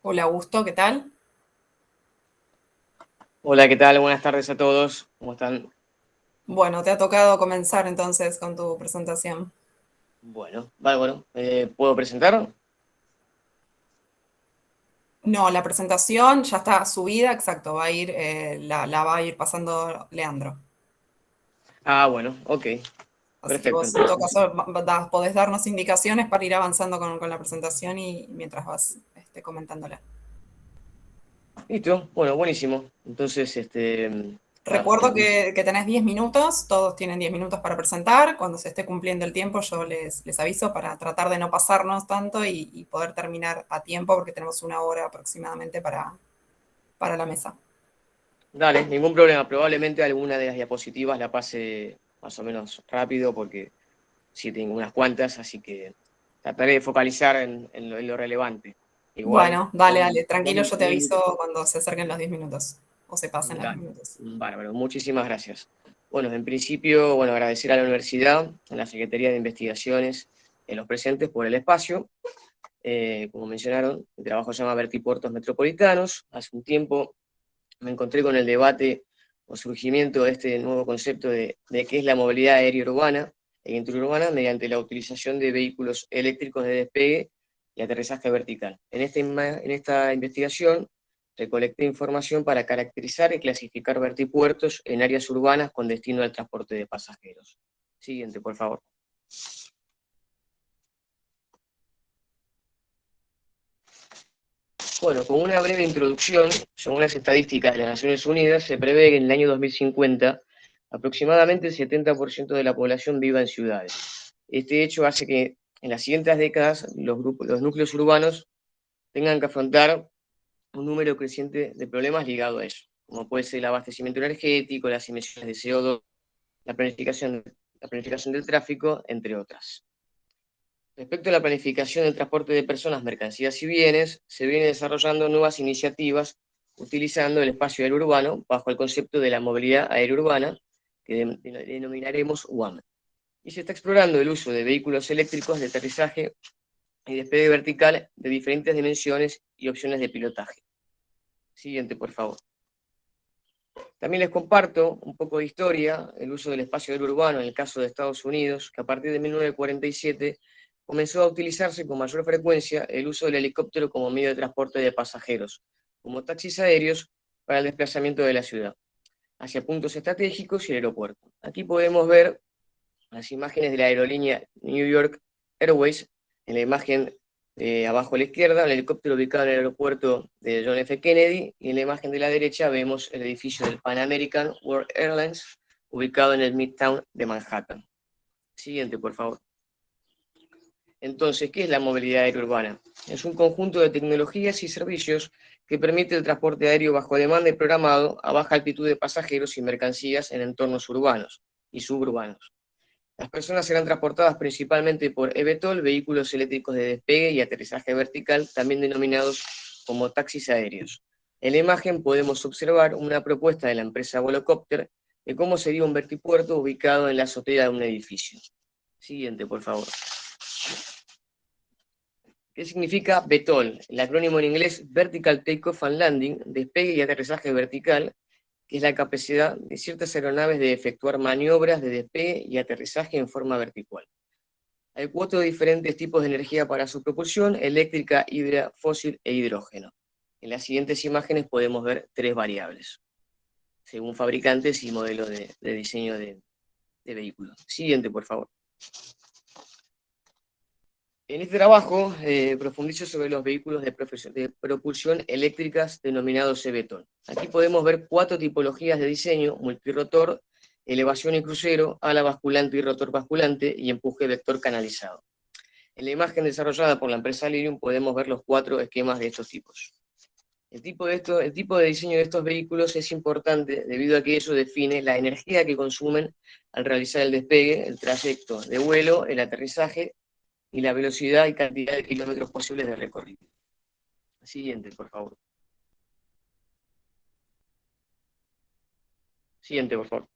Hola Augusto, ¿qué tal? Hola, ¿qué tal? Buenas tardes a todos. ¿Cómo están? Bueno, te ha tocado comenzar entonces con tu presentación. Bueno, vale, bueno. ¿Puedo presentar? No, la presentación ya está subida, exacto, va a ir, la va a ir pasando Leandro. Ah, bueno, ok. Así que Perfecto, vos en todo entonces. caso podés darnos indicaciones para ir avanzando con la presentación y mientras vas comentándola. Listo, bueno, buenísimo. Entonces, Recuerdo que tenés 10 minutos, todos tienen 10 minutos para presentar. Cuando se esté cumpliendo el tiempo, yo les aviso para tratar de no pasarnos tanto y poder terminar a tiempo, porque tenemos una hora aproximadamente para la mesa. dale, ningún problema. Probablemente alguna de las diapositivas la pase más o menos rápido porque sí tengo unas cuantas, así que trataré de focalizar en lo relevante. Igual, Bueno, dale, no, dale, no, tranquilo, yo te no- aviso cuando se acerquen los 10 minutos o se pasen los 10 dale, minutos. bárbaro, muchísimas gracias. Bueno, en principio, bueno, agradecer a la universidad, a la Secretaría de Investigaciones, en los presentes por el espacio. Como mencionaron, el trabajo se llama Vertipuertos Metropolitanos. Hace un tiempo me encontré con el debate o surgimiento de este nuevo concepto de qué es la movilidad aérea urbana e interurbana mediante la utilización de vehículos eléctricos de despegue y aterrizaje vertical. En esta investigación recolecté información para caracterizar y clasificar vertipuertos en áreas urbanas con destino al transporte de pasajeros. Siguiente, por favor. Bueno, con una breve introducción, según las estadísticas de las Naciones Unidas, se prevé que en el año 2050 aproximadamente el 70% de la población viva en ciudades. Este hecho hace que en las siguientes décadas los núcleos urbanos tengan que afrontar un número creciente de problemas ligados a eso, como puede ser el abastecimiento energético, las emisiones de CO2, la planificación del tráfico, entre otras. Respecto a la planificación del transporte de personas, mercancías y bienes, se vienen desarrollando nuevas iniciativas utilizando el espacio aéreo urbano bajo el concepto de la movilidad aérea urbana, que denominaremos UAM. Y se está explorando el uso de vehículos eléctricos de aterrizaje y despegue vertical de diferentes dimensiones y opciones de pilotaje. Siguiente, por favor. También les comparto un poco de historia, el uso del espacio aéreo urbano en el caso de Estados Unidos, que a partir de 1947 comenzó a utilizarse con mayor frecuencia el uso del helicóptero como medio de transporte de pasajeros, como taxis aéreos para el desplazamiento de la ciudad, hacia puntos estratégicos y el aeropuerto. Aquí podemos ver las imágenes de la aerolínea New York Airways, en la imagen de abajo a la izquierda, el helicóptero ubicado en el aeropuerto de John F. Kennedy, y en la imagen de la derecha vemos el edificio del Pan American World Airlines, ubicado en el Midtown de Manhattan. Siguiente, por favor. Entonces, ¿qué es la movilidad aérea urbana? Es un conjunto de tecnologías y servicios que permite el transporte aéreo bajo demanda y programado a baja altitud de pasajeros y mercancías en entornos urbanos y suburbanos. Las personas serán transportadas principalmente por eVTOL, vehículos eléctricos de despegue y aterrizaje vertical, también denominados como taxis aéreos. En la imagen podemos observar una propuesta de la empresa Volocopter de cómo sería un vertipuerto ubicado en la azotea de un edificio. Siguiente, por favor. ¿Qué significa VTOL? El acrónimo en inglés Vertical Takeoff and Landing, despegue y aterrizaje vertical, que es la capacidad de ciertas aeronaves de efectuar maniobras de despegue y aterrizaje en forma vertical. Hay cuatro diferentes tipos de energía para su propulsión: eléctrica, híbrida, fósil e hidrógeno. En las siguientes imágenes podemos ver tres variables, según fabricantes y modelos de diseño de vehículos. Siguiente, por favor. En este trabajo profundizo sobre los vehículos de propulsión eléctricas denominados eVTOL. Aquí podemos ver cuatro tipologías de diseño: multirotor, elevación y crucero, ala basculante y rotor basculante, y empuje vector canalizado. En la imagen desarrollada por la empresa Lirium podemos ver los cuatro esquemas de estos tipos. El tipo de diseño de estos vehículos es importante debido a que eso define la energía que consumen al realizar el despegue, el trayecto de vuelo, el aterrizaje y la velocidad y cantidad de kilómetros posibles de recorrido. Siguiente, por favor. Siguiente, por favor.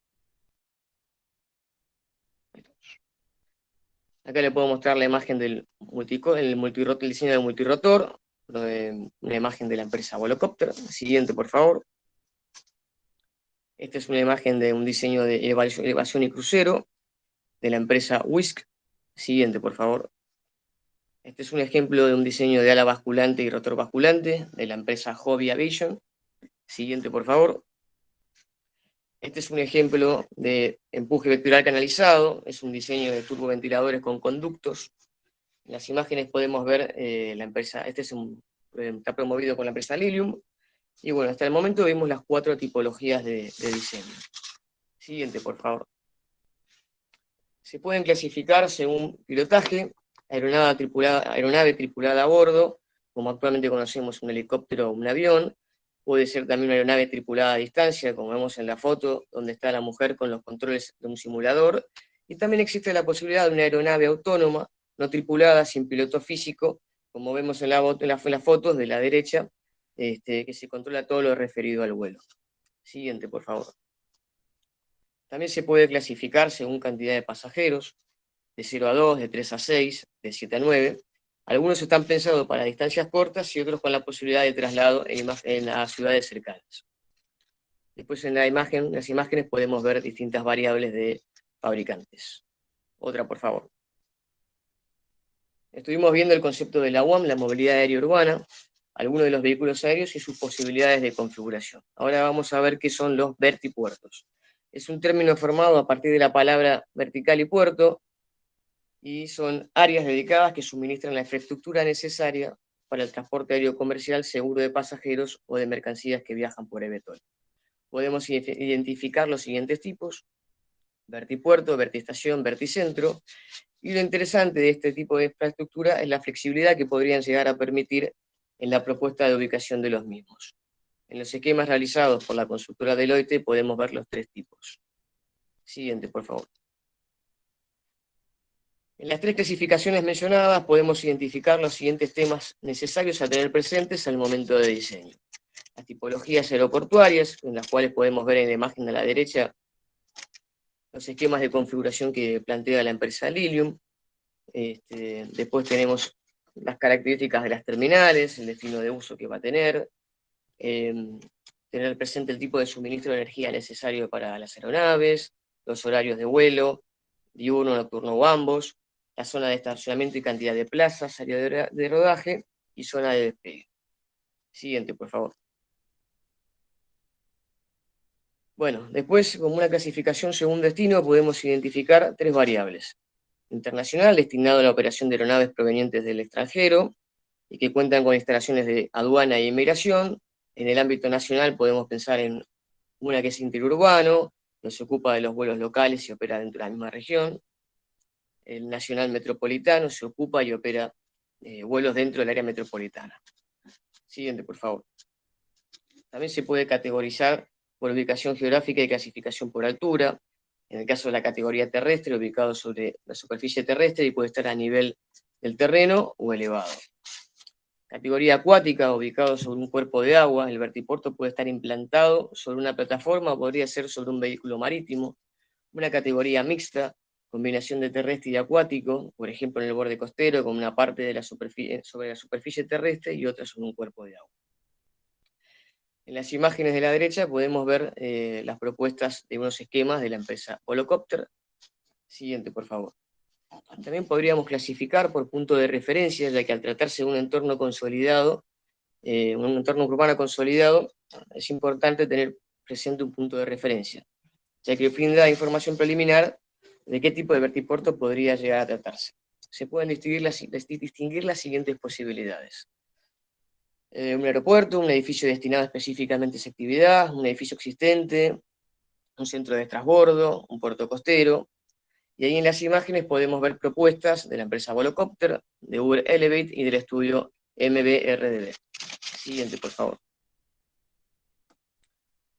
Acá le puedo mostrar la imagen del el diseño del multirotor. una imagen de la empresa Volocopter. Siguiente, por favor. Esta es una imagen de un diseño de elevación y crucero de la empresa Wisk. Siguiente, por favor. Este es un ejemplo de un diseño de ala basculante y rotor basculante de la empresa Hobby Aviation. Siguiente, por favor. Este es un ejemplo de empuje vectoral canalizado. Es un diseño de turboventiladores con conductos. En las imágenes podemos ver la empresa, está promovido con la empresa Lilium. Y bueno, hasta el momento vimos las 4 tipologías de diseño. Siguiente, por favor. Se pueden clasificar según pilotaje, aeronave tripulada a bordo, como actualmente conocemos un helicóptero o un avión. Puede ser también una aeronave tripulada a distancia, como vemos en la foto, donde está la mujer con los controles de un simulador. Y también existe la posibilidad de una aeronave autónoma, no tripulada, sin piloto físico, como vemos en las fotos de la derecha, que se controla todo lo referido al vuelo. Siguiente, por favor. También se puede clasificar según cantidad de pasajeros, de 0 a 2, de 3 a 6, de 7 a 9. Algunos están pensados para distancias cortas y otros con la posibilidad de traslado en las ciudades cercanas. Después en las imágenes podemos ver distintas variables de fabricantes. Otra, por favor. Estuvimos viendo el concepto de la UAM, la movilidad aérea urbana, algunos de los vehículos aéreos y sus posibilidades de configuración. Ahora vamos a ver qué son los vertipuertos. Es un término formado a partir de la palabra vertical y puerto, y son áreas dedicadas que suministran la infraestructura necesaria para el transporte aéreo comercial seguro de pasajeros o de mercancías que viajan por eVTOL. Podemos identificar los siguientes tipos: vertipuerto, vertiestación, verticentro, y lo interesante de este tipo de infraestructura es la flexibilidad que podrían llegar a permitir en la propuesta de ubicación de los mismos. En los esquemas realizados por la consultora Deloitte podemos ver los 3 tipos. Siguiente, por favor. En las 3 clasificaciones mencionadas podemos identificar los siguientes temas necesarios a tener presentes al momento de diseño. Las tipologías aeroportuarias, en las cuales podemos ver en la imagen a la derecha los esquemas de configuración que plantea la empresa Lilium. Después tenemos las características de las terminales, el destino de uso que va a tener, tener presente el tipo de suministro de energía necesario para las aeronaves, los horarios de vuelo, diurno, nocturno o ambos, la zona de estacionamiento y cantidad de plazas, área de rodaje y zona de despegue. Siguiente, por favor. Bueno, después, como una clasificación según destino, podemos identificar 3 variables. Internacional, destinado a la operación de aeronaves provenientes del extranjero y que cuentan con instalaciones de aduana y inmigración. En el ámbito nacional podemos pensar en una que es interurbano, que se ocupa de los vuelos locales y opera dentro de la misma región. El nacional metropolitano se ocupa y opera vuelos dentro del área metropolitana. Siguiente, por favor. También se puede categorizar por ubicación geográfica y clasificación por altura. En el caso de la categoría terrestre, ubicado sobre la superficie terrestre y puede estar a nivel del terreno o elevado. Categoría acuática, ubicado sobre un cuerpo de agua, el vertipuerto puede estar implantado sobre una plataforma o podría ser sobre un vehículo marítimo. Una categoría mixta, combinación de terrestre y acuático, por ejemplo en el borde costero, con una parte de sobre la superficie terrestre y otra sobre un cuerpo de agua. En las imágenes de la derecha podemos ver las propuestas de unos esquemas de la empresa Volocopter. Siguiente, por favor. También podríamos clasificar por punto de referencia, ya que al tratarse de un entorno consolidado, un entorno urbano consolidado, es importante tener presente un punto de referencia, ya que brinda información preliminar de qué tipo de vertipuerto podría llegar a tratarse. Se pueden distinguir las siguientes posibilidades. Un aeropuerto, un edificio destinado específicamente a esa actividad, un edificio existente, un centro de transbordo, un puerto costero. Y ahí en las imágenes podemos ver propuestas de la empresa Volocopter, de Uber Elevate y del estudio MBRDB. Siguiente, por favor.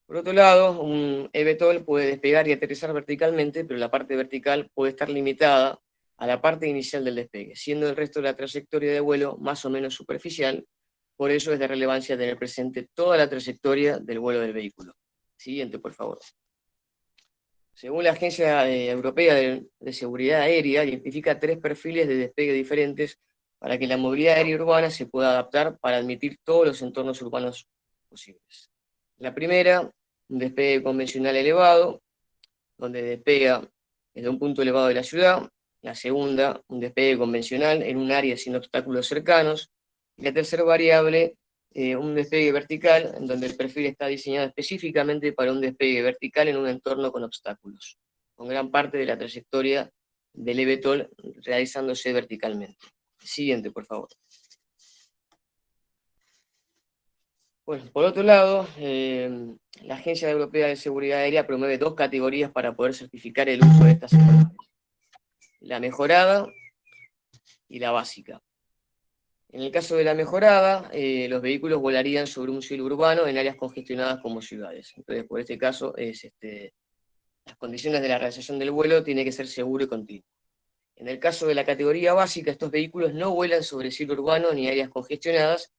Por otro lado, un eVTOL puede despegar y aterrizar verticalmente, pero la parte vertical puede estar limitada a la parte inicial del despegue, siendo el resto de la trayectoria de vuelo más o menos superficial. Por eso es de relevancia tener presente toda la trayectoria del vuelo del vehículo. Siguiente, por favor. Según la Agencia Europea de Seguridad Aérea, identifica 3 perfiles de despegue diferentes para que la movilidad aérea urbana se pueda adaptar para admitir todos los entornos urbanos posibles. La primera, un despegue convencional elevado, donde despega desde un punto elevado de la ciudad. La segunda, un despegue convencional en un área sin obstáculos cercanos. Y la tercera variable, un despegue vertical, en donde el perfil está diseñado específicamente para un despegue vertical en un entorno con obstáculos, con gran parte de la trayectoria del eVTOL realizándose verticalmente. Siguiente, por favor. Bueno, por otro lado, la Agencia Europea de Seguridad Aérea promueve dos categorías para poder certificar el uso de estas aeronaves: la mejorada y la básica. En el caso de la mejorada, los vehículos volarían sobre un cielo urbano en áreas congestionadas como ciudades. Entonces, por este caso, las condiciones de la realización del vuelo tienen que ser seguro y continuo. En el caso de la categoría básica, estos vehículos no vuelan sobre cielo urbano ni áreas congestionadas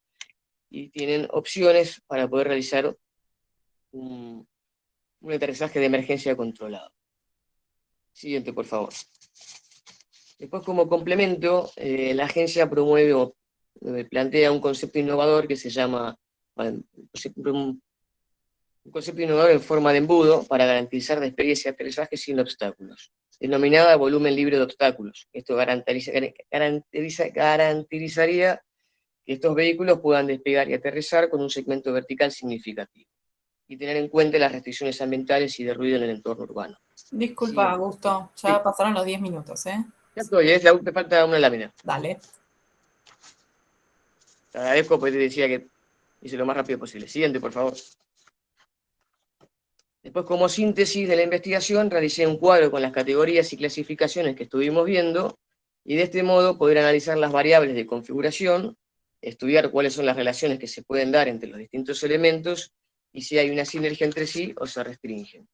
y tienen opciones para poder realizar un aterrizaje de emergencia controlado. Siguiente, por favor. Después, como complemento, la agencia promueve o plantea un concepto innovador que se llama, un concepto innovador en forma de embudo para garantizar despegues y aterrizaje sin obstáculos, denominada volumen libre de obstáculos. Esto garantizaría que estos vehículos puedan despegar y aterrizar con un segmento vertical significativo y tener en cuenta las restricciones ambientales y de ruido en el entorno urbano. Disculpa, Siguiente. Augusto, ya Sí, pasaron los 10 minutos, ¿eh? ya estoy, te falta una lámina. Dale. Te agradezco porque te decía que hice lo más rápido posible. Siguiente, por favor. Después, como síntesis de la investigación, realicé un cuadro con las categorías y clasificaciones que estuvimos viendo, y de este modo poder analizar las variables de configuración, estudiar cuáles son las relaciones que se pueden dar entre los distintos elementos, y si hay una sinergia entre sí o se restringen.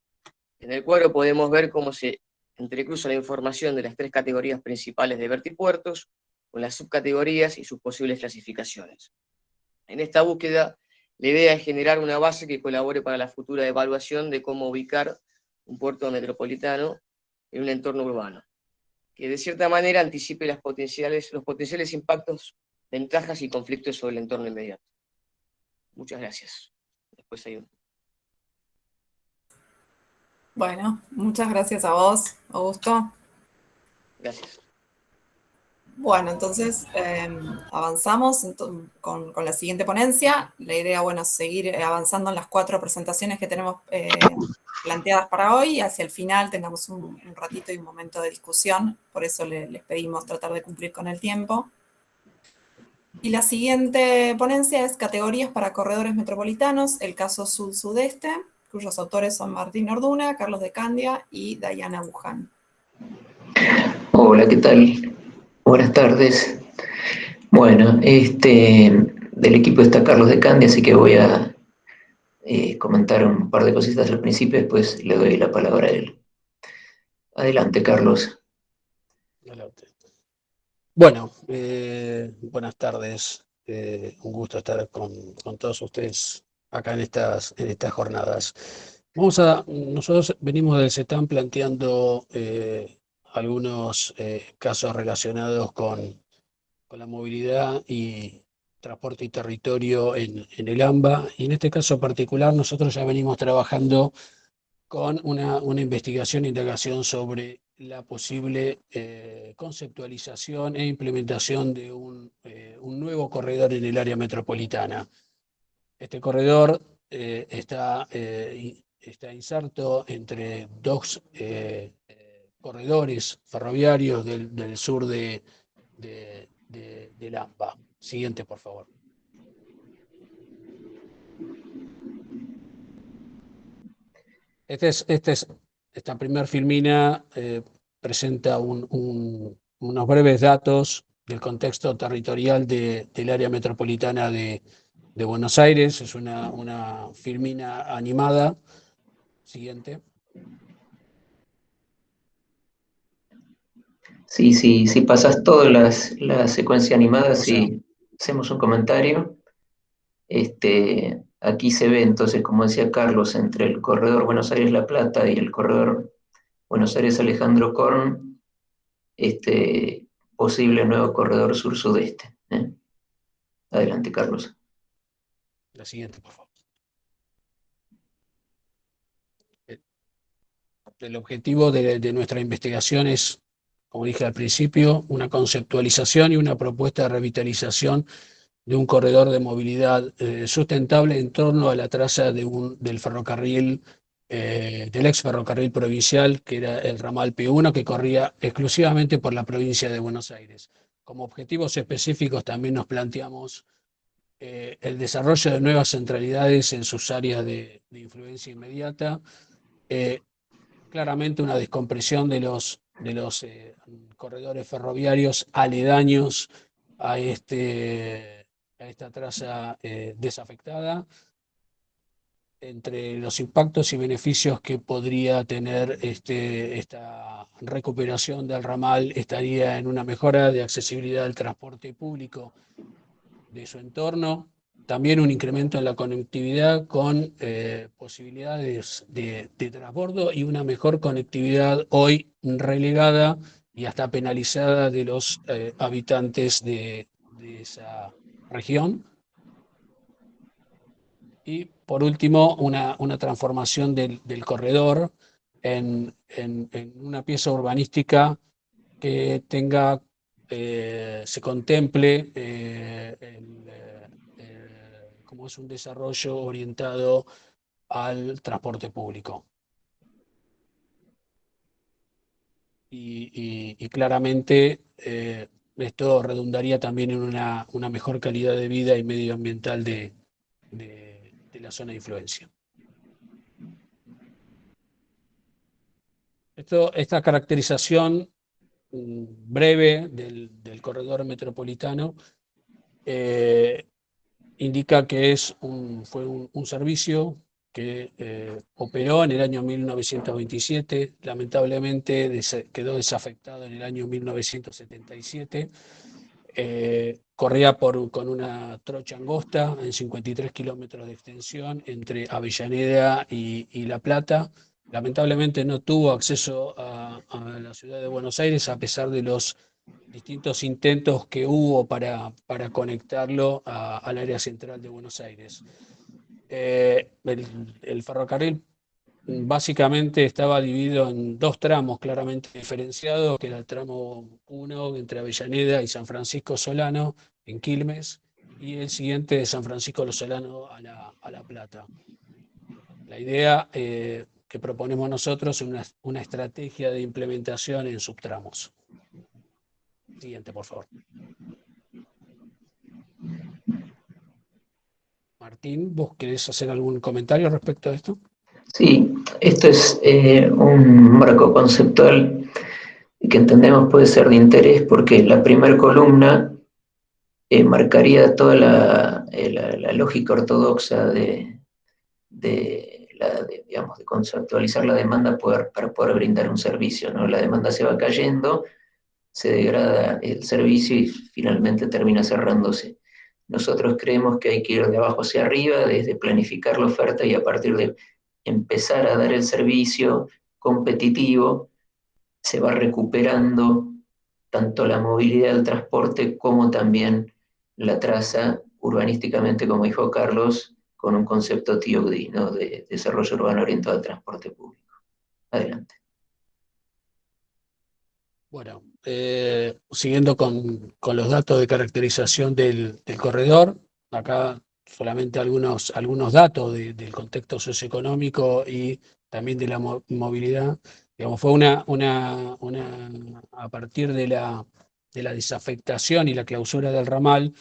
En el cuadro podemos ver cómo se entrecruza la información de las tres categorías principales de vertipuertos, con las subcategorías y sus posibles clasificaciones. En esta búsqueda, la idea es generar una base que colabore para la futura evaluación de cómo ubicar un puerto metropolitano en un entorno urbano, que de cierta manera anticipe los potenciales impactos, ventajas y conflictos sobre el entorno inmediato. Muchas gracias. Después hay un... Bueno, muchas gracias a vos, Augusto. Gracias. Bueno, entonces avanzamos con la siguiente ponencia. La idea, bueno, es seguir avanzando en las 4 presentaciones que tenemos planteadas para hoy. Hacia el final tengamos un ratito y un momento de discusión. Por eso les pedimos tratar de cumplir con el tiempo. Y la siguiente ponencia es Categorías para corredores metropolitanos, el caso Sud-Sudeste, cuyos autores son Martín Orduna, Carlos de Candia y Dayana Buján. Hola, ¿qué tal? Buenas tardes. Bueno, del equipo está Carlos de Candia, así que voy a comentar un par de cositas al principio, después le doy la palabra a él. Adelante, Carlos. Adelante. Bueno, buenas tardes. Un gusto estar con todos ustedes acá en estas jornadas. Nosotros venimos del CETAM planteando algunos casos relacionados con la movilidad y transporte y territorio en el AMBA, y en este caso particular nosotros ya venimos trabajando con una investigación e indagación sobre la posible conceptualización e implementación de un nuevo corredor en el área metropolitana. Este corredor está inserto entre dos corredores ferroviarios del sur del AMBA. Siguiente, por favor. Esta primer filmina presenta unos breves datos del contexto territorial del área metropolitana de Buenos Aires. Es una filmina animada. Siguiente. Sí, sí, si pasas toda la secuencia animada, O sea, si hacemos un comentario. Aquí se ve entonces, como decía Carlos, entre el corredor Buenos Aires-La Plata y el corredor Buenos Aires-Alejandro Korn, posible nuevo corredor sur-sudeste. Adelante, Carlos. La siguiente, por favor. El objetivo de nuestra investigación es, como dije al principio, una conceptualización y una propuesta de revitalización de un corredor de movilidad sustentable en torno a la traza del ferrocarril, del ex ferrocarril provincial, que era el ramal P1, que corría exclusivamente por la provincia de Buenos Aires. Como objetivos específicos también nos planteamos el desarrollo de nuevas centralidades en sus áreas de influencia inmediata, claramente una descompresión de los corredores ferroviarios aledaños a, a esta traza desafectada, entre los impactos y beneficios que podría tener esta recuperación del ramal estaría en una mejora de accesibilidad al transporte público de su entorno, también un incremento en la conectividad con posibilidades de transbordo y una mejor conectividad hoy relegada y hasta penalizada de los habitantes de esa región. Y por último, una transformación del corredor en una pieza urbanística que tenga, se contemple como es un desarrollo orientado al transporte público. Y claramente esto redundaría también en una mejor calidad de vida y medioambiental de la zona de influencia. Esta caracterización breve del corredor metropolitano indica que fue un servicio que operó en el año 1927, lamentablemente quedó desafectado en el año 1977. Corría con una trocha angosta en 53 kilómetros de extensión entre Avellaneda y La Plata. Lamentablemente no tuvo acceso a la ciudad de Buenos Aires, a pesar de los distintos intentos que hubo para conectarlo al área central de Buenos Aires. El ferrocarril básicamente estaba dividido en dos tramos claramente diferenciados, que era el tramo 1 entre Avellaneda y San Francisco Solano, en Quilmes, y el siguiente de San Francisco Solano a La Plata. La idea que proponemos nosotros es una estrategia de implementación en subtramos. Siguiente, por favor. Martín, ¿vos querés hacer algún comentario respecto a esto? Sí, esto es un marco conceptual que entendemos puede ser de interés porque la primera columna marcaría toda la lógica ortodoxa digamos, de conceptualizar la demanda para poder brindar un servicio, ¿no? La demanda se va cayendo, se degrada el servicio y finalmente termina cerrándose. Nosotros creemos que hay que ir de abajo hacia arriba, desde planificar la oferta y a partir de empezar a dar el servicio competitivo, se va recuperando tanto la movilidad del transporte como también la traza urbanísticamente, como dijo Carlos, con un concepto TOD, ¿no? De desarrollo urbano orientado al transporte público. Adelante. Bueno, siguiendo con los datos de caracterización del corredor, acá solamente algunos datos del contexto socioeconómico y también de la movilidad. Digamos, fue a partir de la desafectación y la clausura del ramal,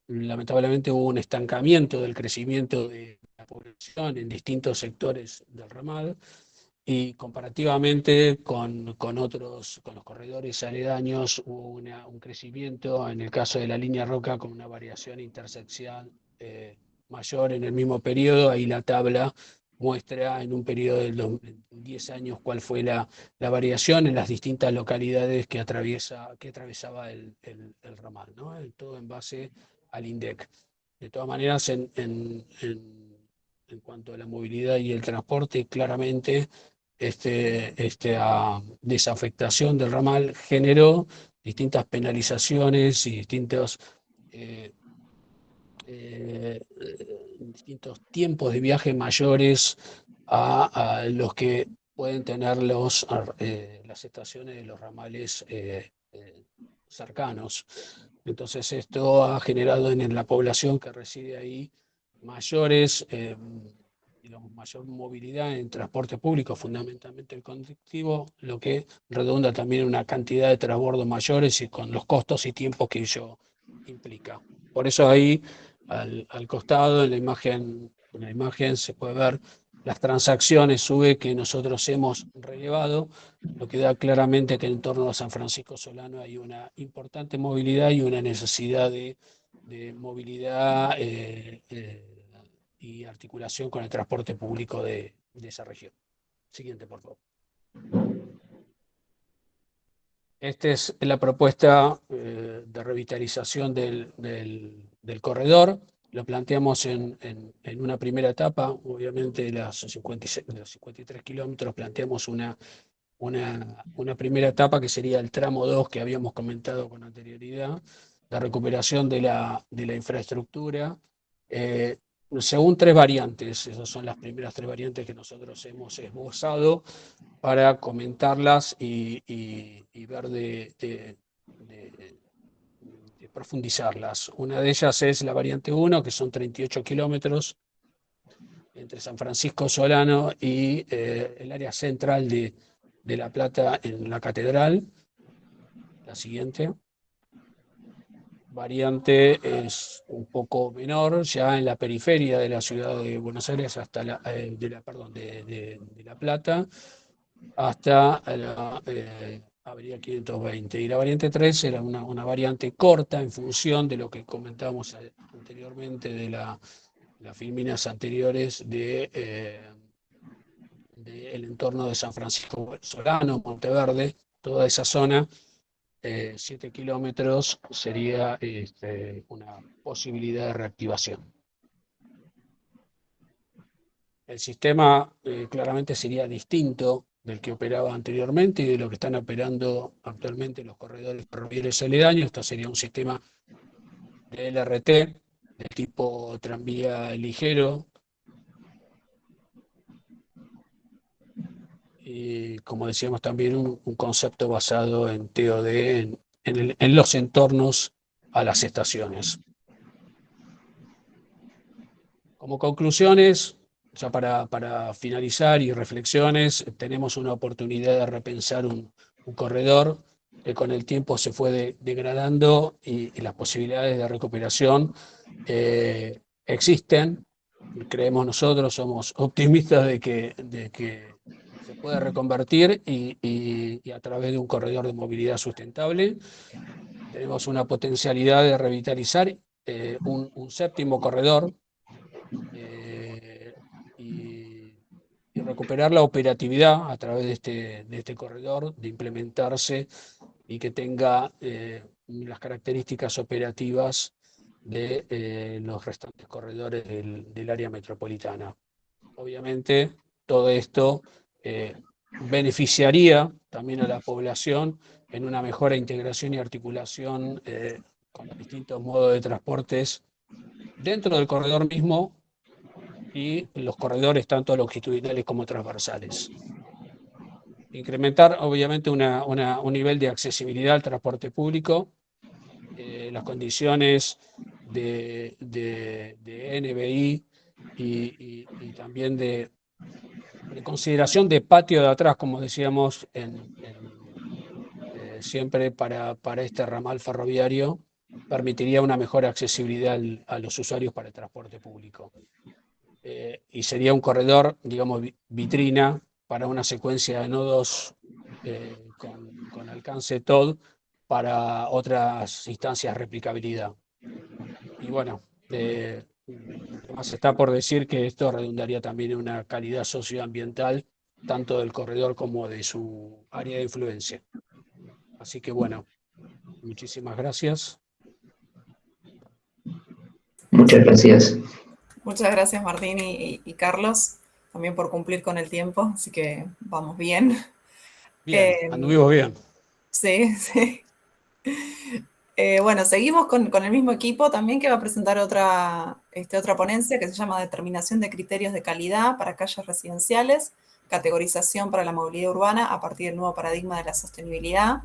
lamentablemente hubo un estancamiento del crecimiento de la población en distintos sectores del ramal. Y comparativamente con los corredores aledaños hubo un crecimiento, en el caso de la línea Roca, con una variación interseccional mayor en el mismo periodo. Ahí la tabla muestra en un periodo de 10 años cuál fue la variación en las distintas localidades que atravesaba el ramal, ¿no? Todo en base al INDEC. De todas maneras, en cuanto a la movilidad y el transporte, claramente esta desafectación del ramal generó distintas penalizaciones y eh, distintos tiempos de viaje mayores a los que pueden tener las estaciones de los ramales cercanos. Entonces esto ha generado en la población que reside ahí mayor movilidad en transporte público, fundamentalmente el colectivo, lo que redunda también en una cantidad de transbordos mayores y con los costos y tiempos que ello implica. Por eso ahí, al costado, en la imagen se puede ver las transacciones SUBE que nosotros hemos relevado, lo que da claramente que en torno a San Francisco Solano hay una importante movilidad y una necesidad de movilidad y articulación con el transporte público de esa región. Siguiente, por favor. Esta es la propuesta de revitalización del corredor. Lo planteamos en una primera etapa, obviamente los 53 kilómetros, planteamos una primera etapa que sería el tramo 2 que habíamos comentado con anterioridad, la recuperación de la infraestructura, según 3 variantes. Esas son las primeras 3 variantes que nosotros hemos esbozado para comentarlas y ver de profundizarlas. Una de ellas es la variante 1, que son 38 kilómetros entre San Francisco Solano y el área central de La Plata en la Catedral. La siguiente variante es un poco menor, ya en la periferia de la ciudad de Buenos Aires, hasta de La Plata, hasta la Avenida 520. Y la variante 3 era una variante corta en función de lo que comentábamos anteriormente de las filminas anteriores del entorno de San Francisco Solano, Monteverde, toda esa zona. 7 kilómetros sería una posibilidad de reactivación. El sistema claramente sería distinto del que operaba anteriormente y de lo que están operando actualmente los corredores ferroviarios aledaños. Esto sería un sistema de LRT de tipo tranvía ligero, y como decíamos también un concepto basado en TOD en los entornos a las estaciones. Como conclusiones, ya para finalizar y reflexiones, tenemos una oportunidad de repensar un corredor que con el tiempo se fue degradando y las posibilidades de recuperación existen. Creemos nosotros, somos optimistas de que se puede reconvertir y a través de un corredor de movilidad sustentable. Tenemos una potencialidad de revitalizar un séptimo corredor y recuperar la operatividad a través de este corredor, de implementarse y que tenga las características operativas de los restantes corredores del área metropolitana. Obviamente, todo esto beneficiaría también a la población en una mejor integración y articulación con los distintos modos de transportes dentro del corredor mismo y los corredores tanto longitudinales como transversales. Incrementar, obviamente, un nivel de accesibilidad al transporte público, las condiciones de NBI y también de consideración de patio de atrás, como decíamos siempre para este ramal ferroviario, permitiría una mejor accesibilidad a los usuarios para el transporte público. Y sería un corredor, digamos, vitrina para una secuencia de nodos con alcance TOD para otras instancias de replicabilidad. Y bueno, además está por decir que esto redundaría también en una calidad socioambiental, tanto del corredor como de su área de influencia. Así que bueno, muchísimas gracias. Muchas gracias. Muchas gracias, Martín y Carlos. también por cumplir con el tiempo, así que vamos bien. Bien, anduvimos bien. Sí, sí. Bueno, seguimos con el mismo equipo también que va a presentar otra ponencia que se llama Determinación de criterios de calidad para calles residenciales, categorización para la movilidad urbana a partir del nuevo paradigma de la sostenibilidad,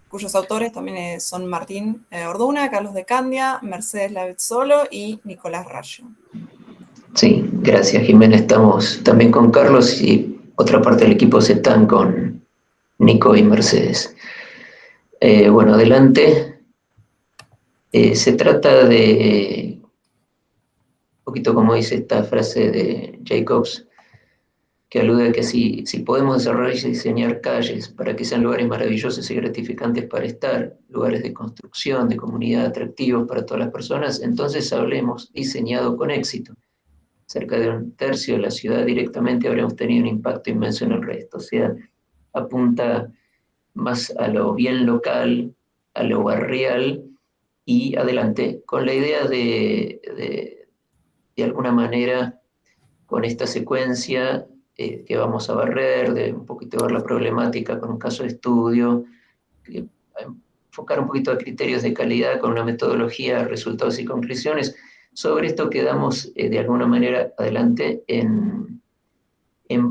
cuyos autores también son Martín Orduna, Carlos de Candia, Mercedes Lavezzolo y Nicolás Rayo. Sí, gracias Jimena. Estamos también con Carlos y otra parte del equipo se están con Nico y Mercedes. Bueno, adelante. Se trata de, un poquito como dice esta frase de Jacobs, que alude a que si podemos desarrollar y diseñar calles para que sean lugares maravillosos y gratificantes para estar, lugares de construcción, de comunidad atractivos para todas las personas, entonces hablemos diseñado con éxito. Cerca de un tercio de la ciudad directamente habremos tenido un impacto inmenso en el resto. O sea, apunta más a lo bien local, a lo barrial y adelante, con la idea de alguna manera, con esta secuencia que vamos a barrer, de un poquito ver la problemática con un caso de estudio, enfocar un poquito a criterios de calidad con una metodología, resultados y conclusiones. Sobre esto quedamos de alguna manera adelante en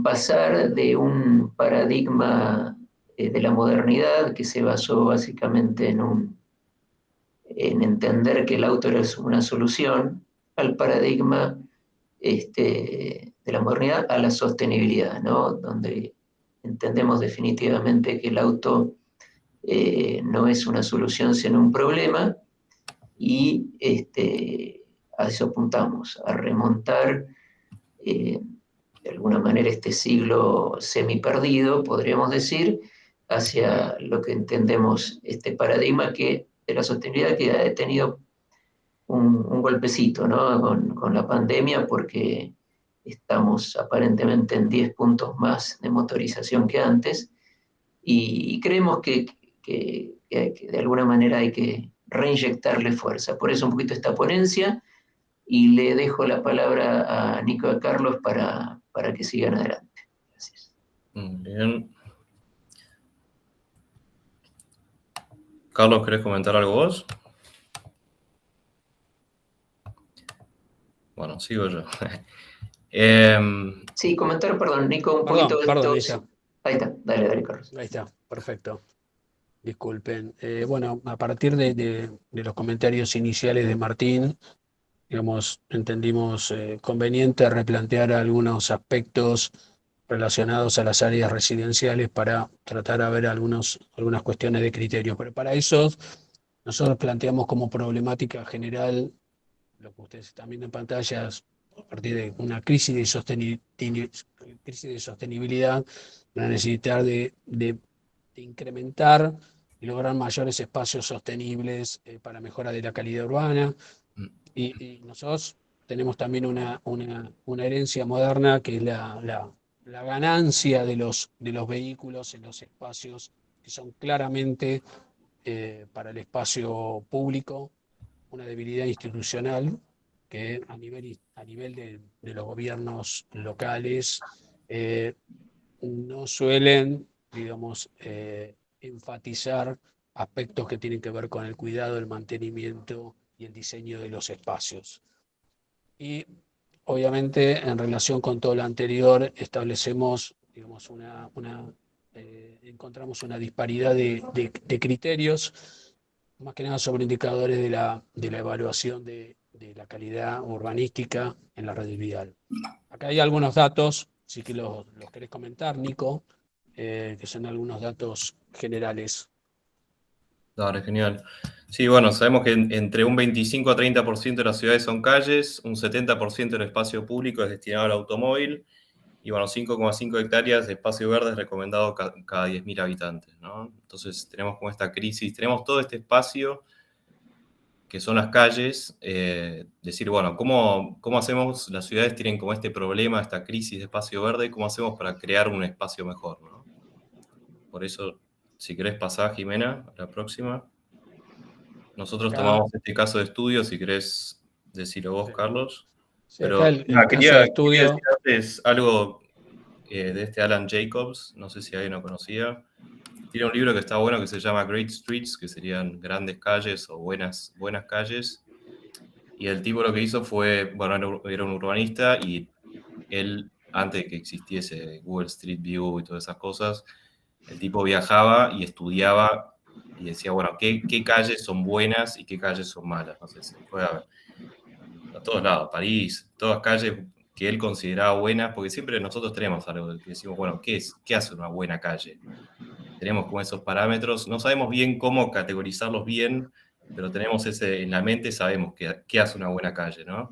pasar de un paradigma de la modernidad que se basó básicamente en entender que el auto era una solución, al paradigma de la modernidad a la sostenibilidad, ¿no? Donde entendemos definitivamente que el auto no es una solución sino un problema y a eso apuntamos, a remontar de alguna manera este siglo semi perdido, podríamos decir, hacia lo que entendemos este paradigma que, de la sostenibilidad que ha tenido un golpecito, ¿no? Con la pandemia, porque estamos aparentemente en 10 puntos más de motorización que antes, y creemos que de alguna manera hay que reinyectarle fuerza. Por eso un poquito esta ponencia, y le dejo la palabra a Nico y a Carlos para que sigan adelante. Gracias. Bien. Carlos, ¿querés comentar algo vos? Bueno, sigo yo. Sí, comentar, perdón, Nico, un Perdón, poquito de perdón, esto. Ahí está, dale, Carlos. ahí está, perfecto. Disculpen. Bueno, a partir de los comentarios iniciales de Martín, digamos, entendimos conveniente replantear algunos aspectos relacionados a las áreas residenciales para tratar de ver algunas cuestiones de criterio. Pero para eso nosotros planteamos como problemática general, lo que ustedes están viendo en pantallas, a partir de una crisis de sostenibilidad, la necesidad de incrementar y lograr mayores espacios sostenibles para mejora de la calidad urbana. Y nosotros tenemos también una herencia moderna que es la ganancia de los vehículos en los espacios que son claramente para el espacio público una debilidad institucional que a nivel de los gobiernos locales no suelen, digamos, enfatizar aspectos que tienen que ver con el cuidado, el mantenimiento y el diseño de los espacios. Y obviamente en relación con todo lo anterior establecemos, digamos, encontramos una disparidad de criterios, más que nada sobre indicadores de la evaluación de la calidad urbanística en la red vial. Acá hay algunos datos, si que los querés comentar, Nico, que son algunos datos generales. Dale, genial. Sí, bueno, sabemos que entre un 25 a 30% de las ciudades son calles, un 70% del espacio público es destinado al automóvil y, bueno, 5,5 hectáreas de espacio verde es recomendado cada 10.000 habitantes, ¿no? Entonces tenemos como esta crisis, tenemos todo este espacio que son las calles, decir, bueno, ¿cómo hacemos? Las ciudades tienen como este problema, esta crisis de espacio verde, ¿cómo hacemos para crear un espacio mejor, ¿no? Por eso, si querés pasar, Jimena, a la próxima. Nosotros tomamos este caso de estudio, si querés decirlo vos, Carlos. Sí, Pero acá el caso de estudio. es algo de este Alan Jacobs, no sé si alguien lo conocía. Tiene un libro que está bueno que se llama Great Streets, que serían grandes calles o buenas calles. Y el tipo lo que hizo fue, bueno, era un urbanista y él, antes de que existiese Google Street View y todas esas cosas, el tipo viajaba y estudiaba y decía, bueno, ¿qué calles son buenas y qué calles son malas? No sé, se fue a todos lados, París, todas calles que él consideraba buenas, porque siempre nosotros tenemos algo que decimos, bueno, ¿qué hace una buena calle? Tenemos como esos parámetros, no sabemos bien cómo categorizarlos bien, pero tenemos en la mente, sabemos qué hace una buena calle, ¿no?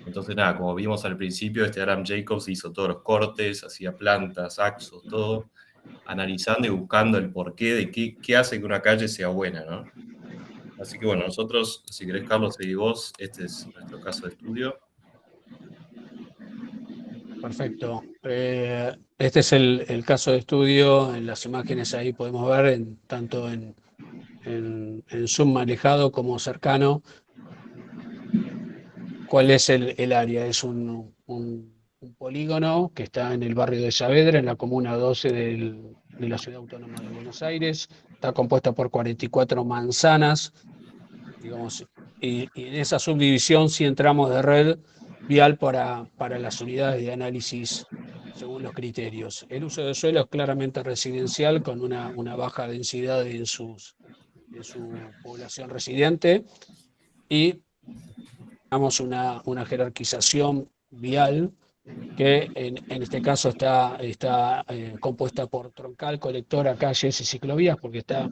Entonces, nada, como vimos al principio, este Adam Jacobs hizo todos los cortes, hacía plantas, axos, todo, analizando y buscando el porqué de qué hace que una calle sea buena, ¿no? Así que bueno, nosotros, si querés, Carlos, seguí vos, este es nuestro caso de estudio. Perfecto. Este es el caso de estudio. En las imágenes ahí podemos ver, tanto en zoom manejado como cercano, cuál es el área. Es un polígono que está en el barrio de Saavedra, en la comuna 12 de la Ciudad Autónoma de Buenos Aires. Está compuesta por 44 manzanas, digamos, y en esa subdivisión sí entramos de red vial para las unidades de análisis según los criterios. El uso de suelo es claramente residencial, con una baja densidad en su población residente, y tenemos una jerarquización vial que en este caso está compuesta por troncal, colectora, calles y ciclovías, porque está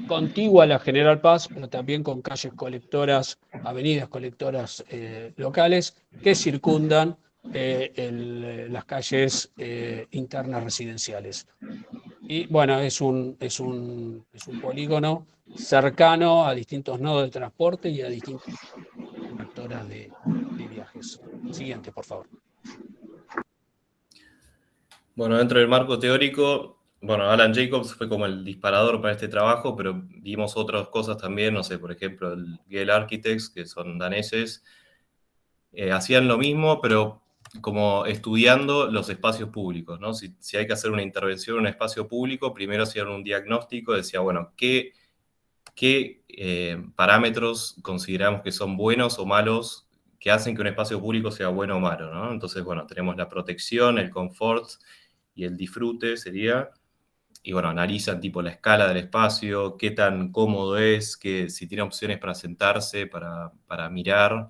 contigua a la General Paz, pero también con calles colectoras, avenidas colectoras locales que circundan las calles internas residenciales. Y bueno, es un polígono cercano a distintos nodos de transporte y a distintas actoras de viajes. Siguiente, por favor. Bueno, dentro del marco teórico, bueno, Alan Jacobs fue como el disparador para este trabajo, pero vimos otras cosas también, no sé, por ejemplo, el Gale Architects, que son daneses, hacían lo mismo, pero como estudiando los espacios públicos, ¿no? Si hay que hacer una intervención en un espacio público, primero hacían un diagnóstico, decía, bueno, ¿qué parámetros consideramos que son buenos o malos que hacen que un espacio público sea bueno o malo, ¿no? Entonces, bueno, tenemos la protección, el confort y el disfrute sería, y bueno, analizan tipo la escala del espacio, qué tan cómodo es, si tiene opciones para sentarse, para mirar,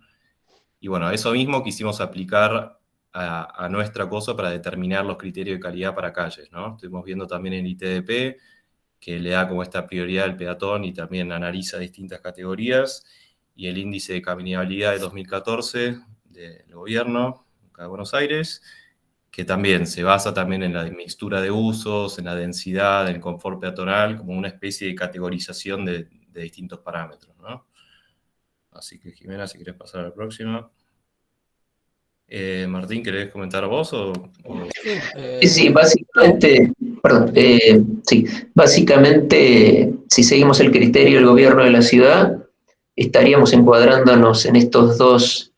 y bueno, eso mismo quisimos aplicar a nuestra cosa para determinar los criterios de calidad para calles, ¿no? Estuvimos viendo también el ITDP, que le da como esta prioridad al peatón y también analiza distintas categorías, y el índice de caminabilidad de 2014 del gobierno acá de Buenos Aires, que también se basa también en la mixtura de usos, en la densidad, en el confort peatonal, como una especie de categorización de distintos parámetros, ¿no? Así que, Jimena, si querés pasar a la próxima. Martín, ¿querés comentar vos o...? Sí, básicamente, perdón, sí, básicamente, si seguimos el criterio del gobierno de la ciudad, estaríamos encuadrándonos en estos dos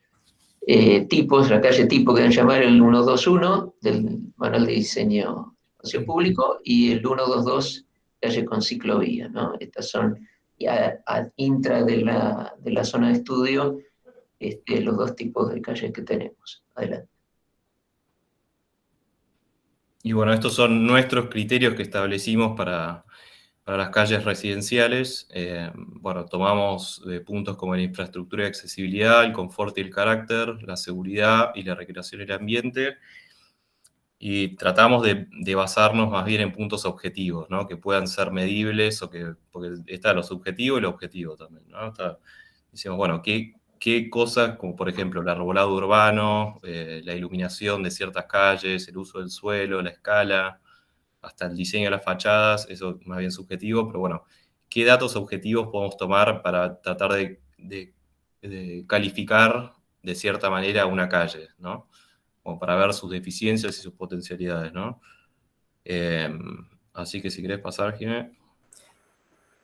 tipos, la calle tipo que deben llamar el 121 del Manual de Diseño Espacio Público y el 122, calle con ciclovía, ¿no? Estas son ya intra de la zona de estudio, los dos tipos de calles que tenemos. Adelante. Y bueno, estos son nuestros criterios que establecimos para las calles residenciales. Bueno, tomamos puntos como la infraestructura y accesibilidad, el confort y el carácter, la seguridad y la recreación y el ambiente. Y tratamos de basarnos más bien en puntos objetivos, ¿no? Que puedan ser medibles, porque está lo subjetivo y lo objetivo también, ¿no? Decimos, bueno, ¿qué cosas, como por ejemplo el arbolado urbano, la iluminación de ciertas calles, el uso del suelo, la escala, hasta el diseño de las fachadas, eso es más bien subjetivo, pero bueno, ¿qué datos objetivos podemos tomar para tratar de calificar de cierta manera una calle, ¿no? Como para ver sus deficiencias y sus potencialidades, ¿no? Así que si querés pasar, Jimé.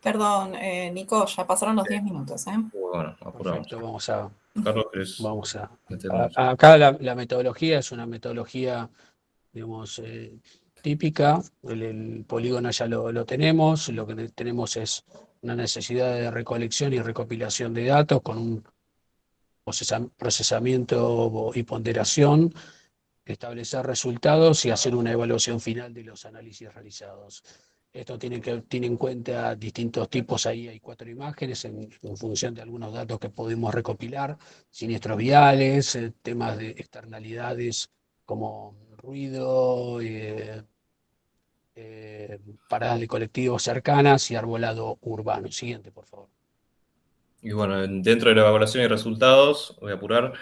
Perdón, Nico, ya pasaron los 10 minutos, ¿eh? Bueno, apuramos. Perfecto, vamos a Carlos, ¿querés Vamos meternos? acá la metodología es una metodología, digamos, típica. El polígono ya lo tenemos. Lo que tenemos es una necesidad de recolección y recopilación de datos con un procesamiento y ponderación, establecer resultados y hacer una evaluación final de los análisis realizados. Esto tiene en cuenta distintos tipos, ahí hay 4 imágenes en función de algunos datos que podemos recopilar, siniestros viales, temas de externalidades como ruido, paradas de colectivos cercanas y arbolado urbano. Siguiente, por favor. Y bueno, dentro de la evaluación y resultados, voy a apurar,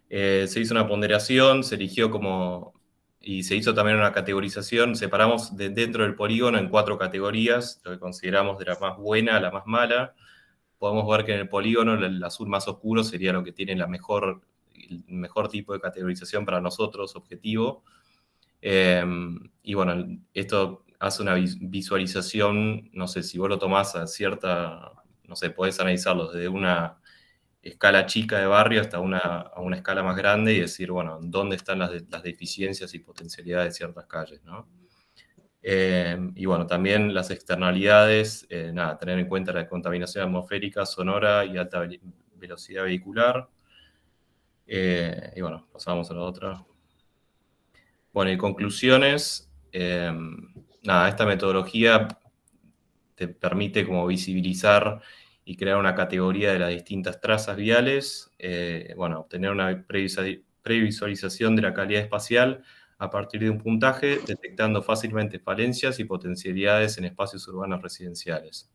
se hizo una ponderación, se eligió y se hizo también una categorización, separamos dentro del polígono en 4 categorías, lo que consideramos de la más buena a la más mala. Podemos ver que en el polígono el azul más oscuro sería lo que tiene el mejor tipo de categorización para nosotros, objetivo. Y bueno, esto hace una visualización, no sé, si vos lo tomás a cierta, no sé, podés analizarlo desde una escala chica de barrio hasta a una escala más grande y decir, bueno, dónde están las deficiencias y potencialidades de ciertas calles, ¿no? Y bueno, también las externalidades, nada, tener en cuenta la contaminación atmosférica, sonora y alta velocidad vehicular. Y bueno, pasamos a la otra. Bueno, y conclusiones, nada, esta metodología te permite como visibilizar y crear una categoría de las distintas trazas viales, bueno, obtener una previsualización de la calidad espacial a partir de un puntaje, detectando fácilmente falencias y potencialidades en espacios urbanos residenciales.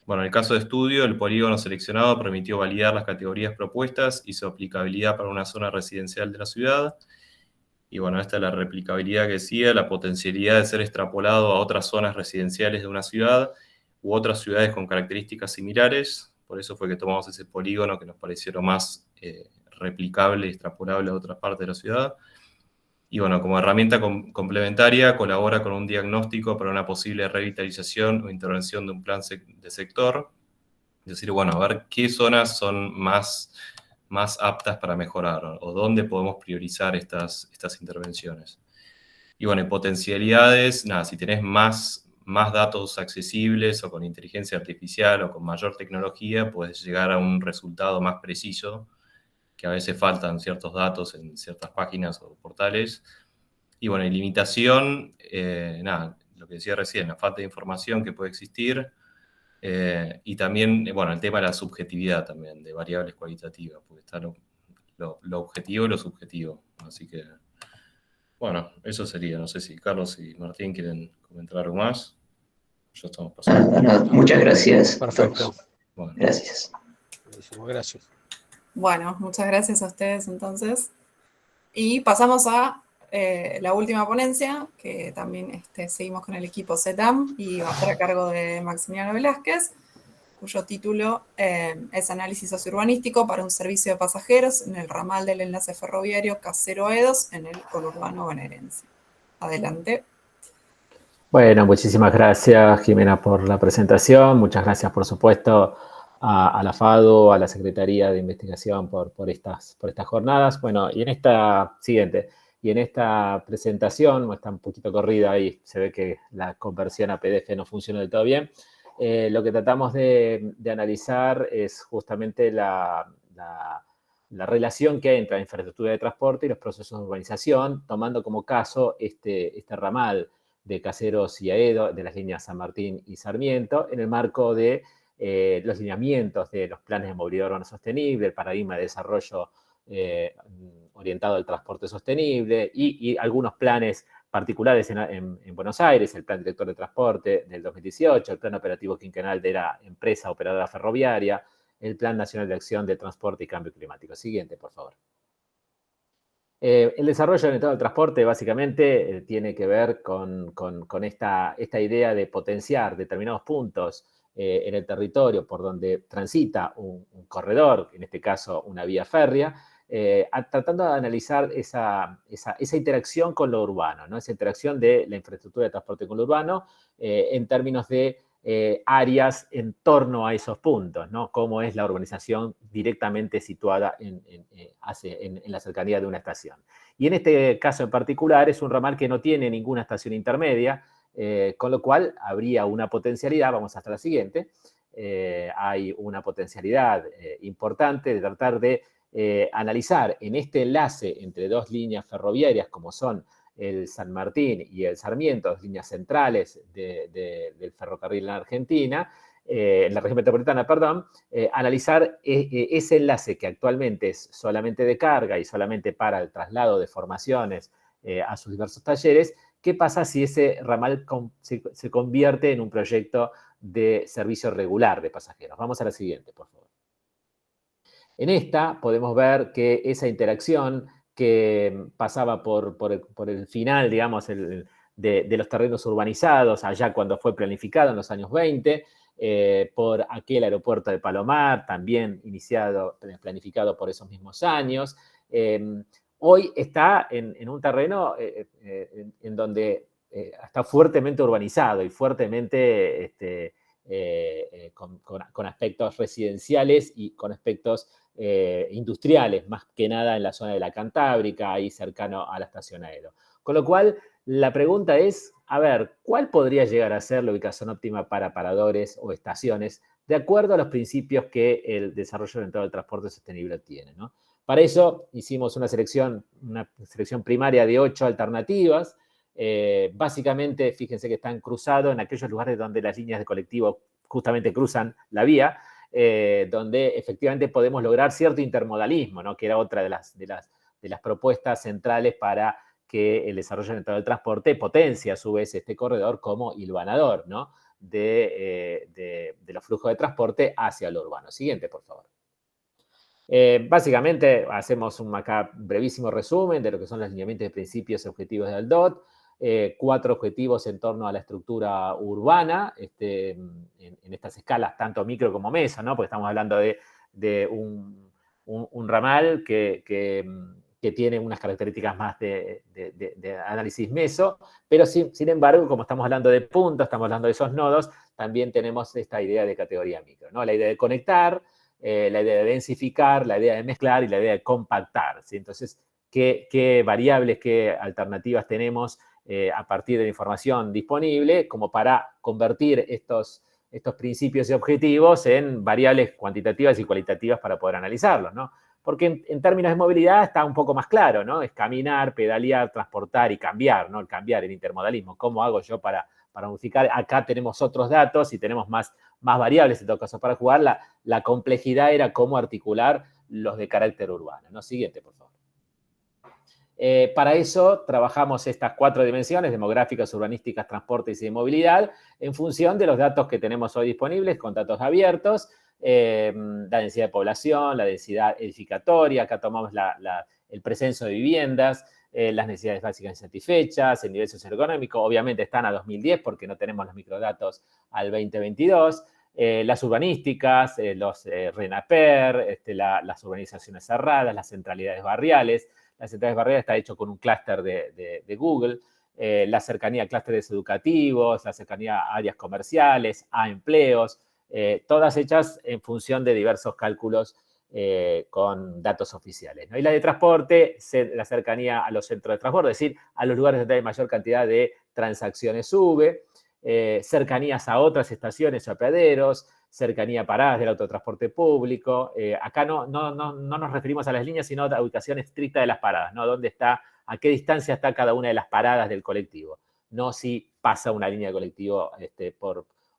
Bueno, en el caso de estudio, el polígono seleccionado permitió validar las categorías propuestas y su aplicabilidad para una zona residencial de la ciudad. Y bueno, esta es la replicabilidad que decía, la potencialidad de ser extrapolado a otras zonas residenciales de una ciudad u otras ciudades con características similares. Por eso fue que tomamos ese polígono que nos pareció lo más replicable y extrapolable a otras partes de la ciudad. Y bueno, como herramienta complementaria, colabora con un diagnóstico para una posible revitalización o intervención de un plan de sector. Es decir, bueno, a ver qué zonas son más aptas para mejorar o dónde podemos priorizar estas intervenciones. Y bueno, en potencialidades, nada, si tenés más datos accesibles o con inteligencia artificial o con mayor tecnología, puedes llegar a un resultado más preciso, que a veces faltan ciertos datos en ciertas páginas o portales. Y bueno, en limitación, nada, lo que decía recién, la falta de información que puede existir. Y también, bueno, el tema de la subjetividad también, de variables cualitativas, porque está lo objetivo y lo subjetivo. Así que, bueno, eso sería. No sé si Carlos y Martín quieren comentar algo más. Ya estamos pasando. Muchas gracias. Perfecto. Bueno. Gracias. Gracias. Bueno, muchas gracias a ustedes entonces. Y pasamos a la última ponencia, que también seguimos con el equipo CETAM y va a estar a cargo de Maximiliano Velázquez, cuyo título es Análisis Sociourbanístico para un servicio de pasajeros en el ramal del enlace ferroviario Casero-Edos en el conurbano bonaerense. Adelante. Bueno, muchísimas gracias, Jimena, por la presentación. Muchas gracias, por supuesto, a la FADU, a la Secretaría de Investigación por estas jornadas. Bueno, y en esta presentación, está un poquito corrida ahí, se ve que la conversión a PDF no funciona del todo bien. Lo que tratamos de analizar es justamente la relación que hay entre la infraestructura de transporte y los procesos de urbanización, tomando como caso este ramal de Caseros y Aedo, de las líneas San Martín y Sarmiento, en el marco de los lineamientos de los planes de movilidad urbana sostenible, el paradigma de desarrollo orientado al transporte sostenible y algunos planes particulares en Buenos Aires, el Plan Director de Transporte del 2018, el Plan Operativo Quinquenal de la empresa operadora ferroviaria, el Plan Nacional de Acción de Transporte y Cambio Climático. Siguiente, por favor. El desarrollo orientado al transporte básicamente tiene que ver con esta idea de potenciar determinados puntos en el territorio por donde transita un corredor, en este caso una vía férrea, tratando de analizar esa interacción con lo urbano, ¿no? Esa interacción de la infraestructura de transporte con lo urbano en términos de áreas en torno a esos puntos, ¿no? Como es la urbanización directamente situada en la cercanía de una estación. Y en este caso en particular es un ramal que no tiene ninguna estación intermedia, con lo cual habría una potencialidad, vamos hasta la siguiente, hay una potencialidad importante de tratar de analizar en este enlace entre dos líneas ferroviarias como son el San Martín y el Sarmiento, las líneas centrales del ferrocarril en Argentina, en la región metropolitana, perdón, analizar ese enlace que actualmente es solamente de carga y solamente para el traslado de formaciones a sus diversos talleres. ¿Qué pasa si ese ramal se convierte en un proyecto de servicio regular de pasajeros? Vamos a la siguiente, por favor. En esta podemos ver que esa interacción que pasaba por el final, digamos, de los terrenos urbanizados, allá cuando fue planificado en los años 20, por aquel aeropuerto de Palomar, también planificado por esos mismos años. Hoy está en un terreno en donde está fuertemente urbanizado y fuertemente con aspectos residenciales y con aspectos industriales, más que nada en la zona de la Cantábrica, ahí cercano a la estación Aero. Con lo cual, la pregunta es, a ver, ¿cuál podría llegar a ser la ubicación óptima para paradores o estaciones de acuerdo a los principios que el desarrollo orientado al transporte sostenible tiene, ¿no? Para eso hicimos una selección primaria de 8 alternativas. Básicamente, fíjense que están cruzados en aquellos lugares donde las líneas de colectivo justamente cruzan la vía, donde efectivamente podemos lograr cierto intermodalismo, ¿no? Que era otra de las propuestas centrales para que el desarrollo orientado del transporte potencie a su vez este corredor como hilvanador, ¿no? de los flujos de transporte hacia lo urbano. Siguiente, por favor. Básicamente hacemos un acá brevísimo resumen de lo que son los lineamientos de principios y objetivos del DOT. 4 objetivos en torno a la estructura urbana, en estas escalas tanto micro como meso, ¿no? Porque estamos hablando de un ramal que tiene unas características más de análisis meso, pero sin embargo, como estamos hablando de puntos, estamos hablando de esos nodos, también tenemos esta idea de categoría micro, ¿no? La idea de conectar, la idea de densificar, la idea de mezclar y la idea de compactar, ¿sí? Entonces, ¿qué variables, qué alternativas tenemos a partir de la información disponible como para convertir estos principios y objetivos en variables cuantitativas y cualitativas para poder analizarlos, ¿no? Porque en términos de movilidad está un poco más claro, ¿no? Es caminar, pedalear, transportar y cambiar, ¿no? El cambiar, el intermodalismo. ¿Cómo hago yo para unificar? Acá tenemos otros datos y tenemos más variables en todo caso para jugar. La complejidad era cómo articular los de carácter urbano, ¿no? Siguiente, por favor. Para eso trabajamos estas 4 dimensiones, demográficas, urbanísticas, transportes y movilidad, en función de los datos que tenemos hoy disponibles, con datos abiertos, la densidad de población, la densidad edificatoria, acá tomamos el precenso de viviendas, las necesidades básicas insatisfechas, el nivel socioeconómico, obviamente están a 2010 porque no tenemos los microdatos al 2022, las urbanísticas, los RENAPER, las urbanizaciones cerradas, las centralidades barriales. Las centralidades barriales está hecho con un clúster de Google, la cercanía a clústeres educativos, la cercanía a áreas comerciales, a empleos, todas hechas en función de diversos cálculos con datos oficiales, ¿no? Y la de transporte, la cercanía a los centros de transporte, es decir, a los lugares donde hay mayor cantidad de transacciones sube, cercanías a otras estaciones o apeaderos, cercanía a paradas del autotransporte público. Acá no nos referimos a las líneas, sino a la ubicación estricta de las paradas, ¿no? ¿Dónde está, a qué distancia está cada una de las paradas del colectivo? No si pasa una línea de colectivo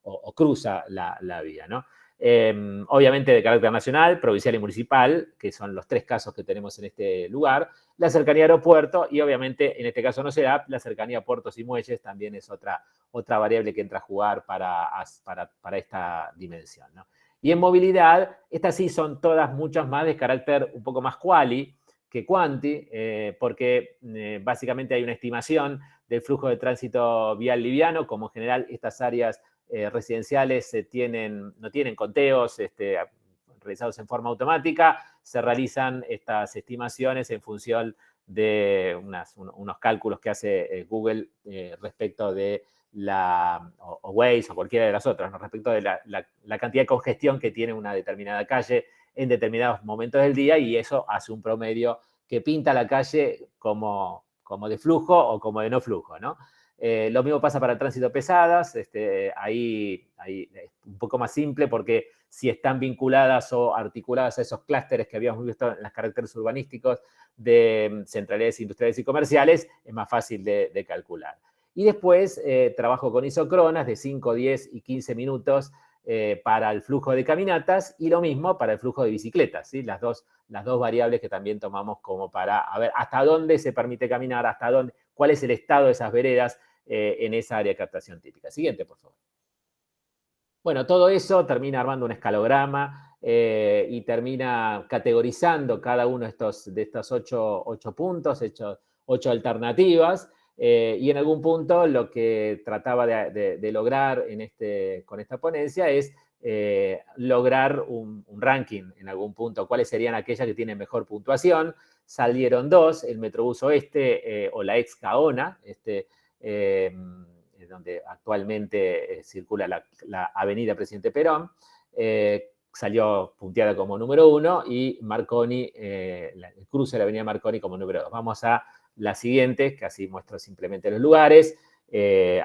o cruza la vía, ¿no? Obviamente de carácter nacional, provincial y municipal, que son los 3 casos que tenemos en este lugar, la cercanía al aeropuerto y obviamente en este caso no se da, la cercanía a puertos y muelles también es otra variable que entra a jugar para esta dimensión, ¿no? Y en movilidad, estas sí son todas muchas más de carácter un poco más quali que quanti, porque básicamente hay una estimación del flujo de tránsito vial liviano, como en general estas áreas residenciales no tienen conteos realizados en forma automática, se realizan estas estimaciones en función de unos cálculos que hace Google respecto de o Waze o cualquiera de las otras, ¿no? Respecto de la cantidad de congestión que tiene una determinada calle en determinados momentos del día, y eso hace un promedio que pinta la calle como de flujo o como de no flujo, ¿no? Lo mismo pasa para el tránsito pesadas, ahí es un poco más simple porque si están vinculadas o articuladas a esos clústeres que habíamos visto en los caracteres urbanísticos de centralidades industriales y comerciales, es más fácil de calcular. Y después trabajo con isocronas de 5, 10 y 15 minutos para el flujo de caminatas y lo mismo para el flujo de bicicletas, ¿sí? Las dos variables que también tomamos como para a ver hasta dónde se permite caminar, hasta dónde, cuál es el estado de esas veredas en esa área de captación típica. Siguiente, por favor. Bueno, todo eso termina armando un escalograma y termina categorizando cada uno de estos 8 puntos, 8 alternativas. Y en algún punto lo que trataba de lograr con esta ponencia es lograr un ranking en algún punto, cuáles serían aquellas que tienen mejor puntuación. Salieron 2, el Metrobús Oeste o la ex Gaona, donde actualmente circula la avenida Presidente Perón, salió punteada como número 1 y Marconi, el cruce de la avenida Marconi como número 2. Vamos a la siguiente, que así muestro simplemente los lugares.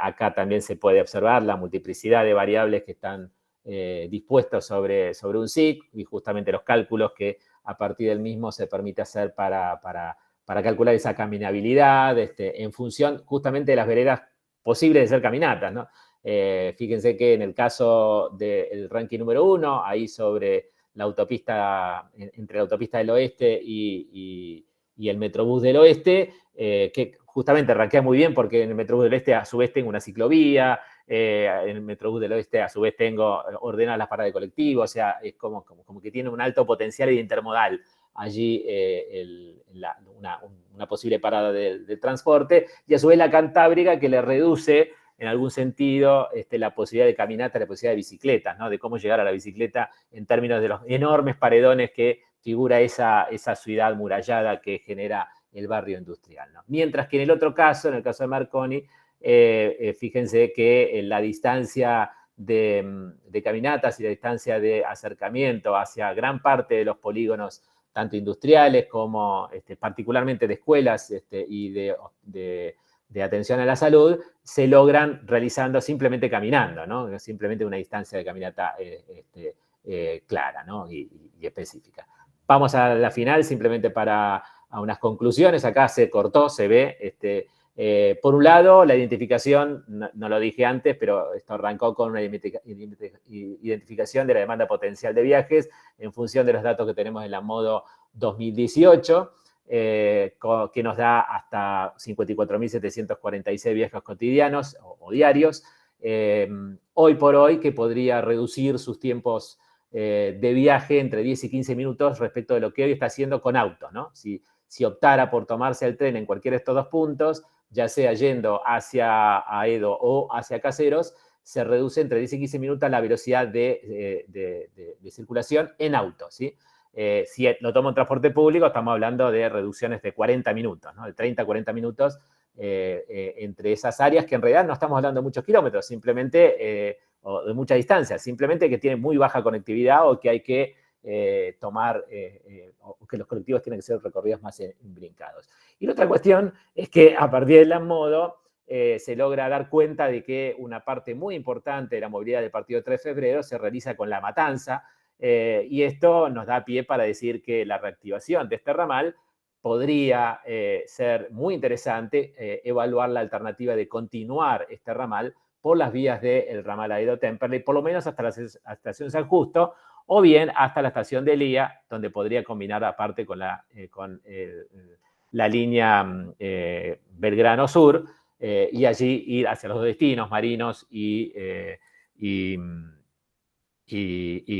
Acá también se puede observar la multiplicidad de variables que están dispuestos sobre un SIC y justamente los cálculos que a partir del mismo se permite hacer para calcular esa caminabilidad en función justamente de las veredas posibles de ser caminatas, ¿no? Fíjense que en el caso del ranking número 1, ahí sobre la autopista, entre la autopista del oeste y el Metrobús del oeste, que justamente rankea muy bien porque en el Metrobús del este a su vez tengo una ciclovía, en el Metrobús del oeste a su vez tengo ordenadas las paradas de colectivo, o sea, es como que tiene un alto potencial intermodal allí una posible parada de transporte, y a su vez la Cantábrica que le reduce en algún sentido la posibilidad de caminata, la posibilidad de bicicletas, ¿no? De cómo llegar a la bicicleta en términos de los enormes paredones que figura esa ciudad murallada que genera el barrio industrial, ¿no? Mientras que en el otro caso, en el caso de Marconi, fíjense que la distancia de caminatas y la distancia de acercamiento hacia gran parte de los polígonos, tanto industriales como particularmente de escuelas y de atención a la salud, se logran realizando simplemente caminando, ¿no? Simplemente una distancia de caminata clara, ¿no? y específica. Vamos a la final simplemente para unas conclusiones. Acá se cortó, se ve. Por un lado, la identificación, no lo dije antes, pero esto arrancó con una identificación de la demanda potencial de viajes en función de los datos que tenemos en la Modo 2018, que nos da hasta 54.746 viajes cotidianos o diarios. Hoy por hoy, que podría reducir sus tiempos de viaje entre 10 y 15 minutos respecto de lo que hoy está haciendo con auto, ¿no? Si optara por tomarse el tren en cualquiera de estos 2 puntos, ya sea yendo hacia Aedo o hacia Caseros, se reduce entre 10 y 15 minutos la velocidad de circulación en auto, ¿sí? Si lo tomo en transporte público, estamos hablando de reducciones de 40 minutos, ¿no? De 30 a 40 minutos entre esas áreas, que en realidad no estamos hablando de muchos kilómetros, simplemente, o de mucha distancia, simplemente que tienen muy baja conectividad o que hay que tomar, o que los colectivos tienen que ser recorridos más imbrincados. Y la otra cuestión es que a partir del Modo se logra dar cuenta de que una parte muy importante de la movilidad del partido 3 de febrero se realiza con La Matanza, y esto nos da pie para decir que la reactivación de este ramal podría ser muy interesante, evaluar la alternativa de continuar este ramal por las vías del ramal Aedo-Temperley, por lo menos hasta la estación San Justo, o bien hasta la estación de Lía, donde podría combinar aparte con la línea Belgrano Sur, y allí ir hacia los 2 destinos, Marinos y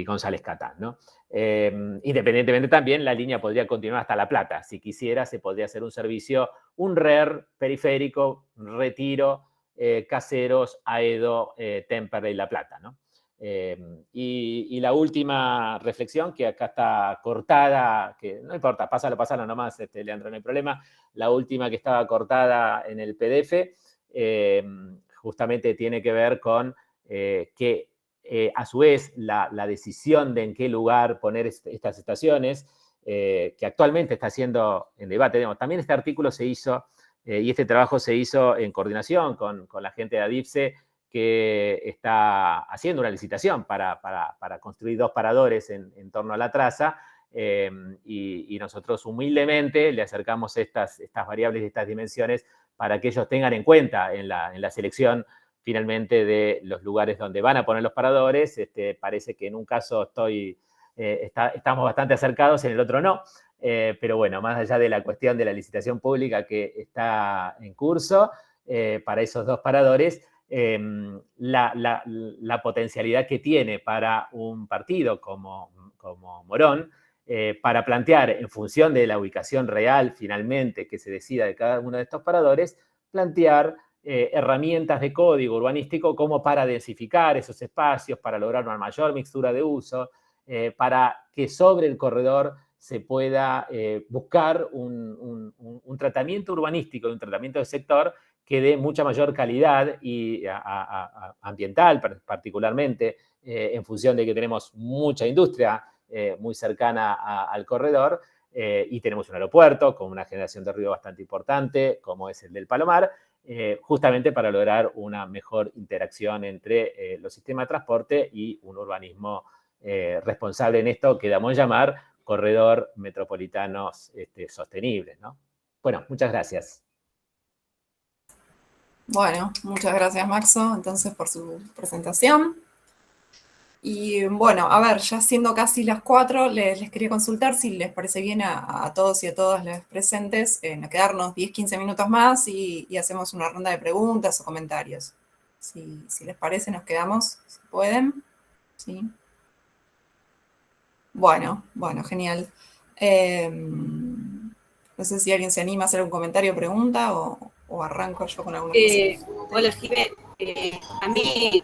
González Catán, ¿no? Independientemente también, la línea podría continuar hasta La Plata. Si quisiera, se podría hacer un servicio, un RER periférico, Retiro, Caseros, Aedo, Temperley y La Plata, ¿no? Y la última reflexión, que acá está cortada, que no importa, pásalo nomás, Leandro, no hay problema. La última que estaba cortada en el PDF, justamente tiene que ver con que a su vez la decisión de en qué lugar poner estas estaciones, que actualmente está siendo en debate. Digamos, también este artículo se hizo y este trabajo se hizo en coordinación con la gente de ADIPSE, que está haciendo una licitación para construir 2 paradores en torno a la traza, y nosotros humildemente le acercamos estas variables y estas dimensiones para que ellos tengan en cuenta en la selección finalmente de los lugares donde van a poner los paradores. Parece que en un caso estamos bastante acercados, en el otro no. Pero bueno, más allá de la cuestión de la licitación pública que está en curso, para esos 2 paradores, la potencialidad que tiene para un partido como Morón, para plantear, en función de la ubicación real finalmente que se decida de cada uno de estos paradores, plantear herramientas de código urbanístico como para densificar esos espacios, para lograr una mayor mixtura de uso, para que sobre el corredor se pueda buscar un tratamiento urbanístico, un tratamiento del sector que dé mucha mayor calidad y ambiental, particularmente, en función de que tenemos mucha industria muy cercana al corredor, y tenemos un aeropuerto con una generación de ruido bastante importante, como es el del Palomar, justamente para lograr una mejor interacción entre los sistemas de transporte y un urbanismo responsable en esto que damos a llamar corredor metropolitano sostenible, ¿no? Bueno, muchas gracias. Bueno, muchas gracias, Maxo, entonces, por su presentación. Y bueno, a ver, ya siendo casi las 4, les quería consultar si les parece bien a todos y a todas los presentes quedarnos 10-15 minutos más y hacemos una ronda de preguntas o comentarios. Si les parece, nos quedamos, si pueden. ¿Sí? Bueno, genial. No sé si alguien se anima a hacer un comentario o pregunta o arranco yo con alguna cosa. Hola, Jimé. A mí,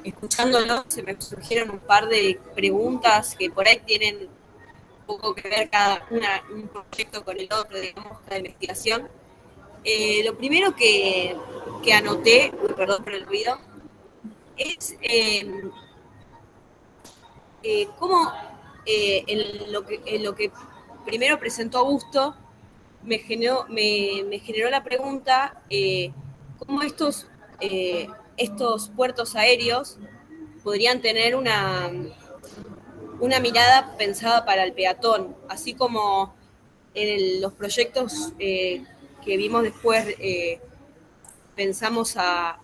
escuchándolo, se me surgieron un par de preguntas que por ahí tienen un poco que ver cada un proyecto con el otro, digamos, cada investigación. Lo primero que anoté, perdón por el ruido, es cómo en lo que primero presentó Augusto me generó la pregunta, cómo estos puertos aéreos podrían tener una mirada pensada para el peatón, así como en los proyectos que vimos después, pensamos o sea,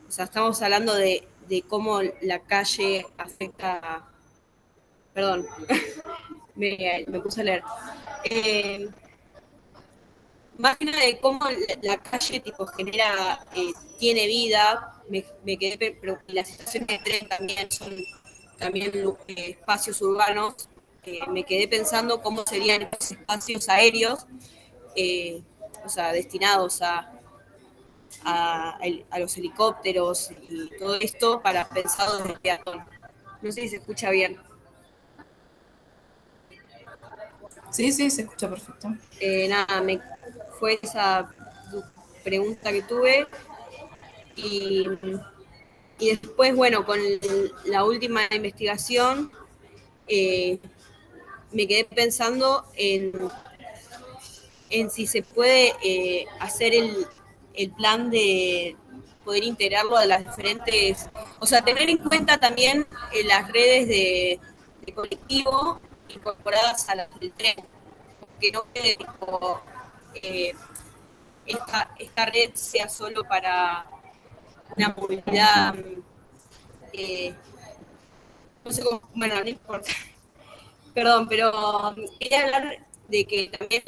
estamos hablando de cómo la calle afecta, perdón, me puse a leer. Más que nada de cómo la calle tipo genera, tiene vida, me quedé, pero las estaciones de tren también son espacios urbanos, me quedé pensando cómo serían estos espacios aéreos, o sea, destinados a los helicópteros y todo esto para pensado en el peatón. No sé si se escucha bien. Sí, se escucha perfecto. Nada, fue esa pregunta que tuve y después, bueno, con la última investigación me quedé pensando en si se puede hacer el plan de poder integrarlo a las diferentes, o sea, tener en cuenta también las redes de colectivo incorporadas a las del tren, que no quede tipo, esta red sea solo para una movilidad, no sé cómo, bueno, no importa. Perdón, pero quería hablar de que también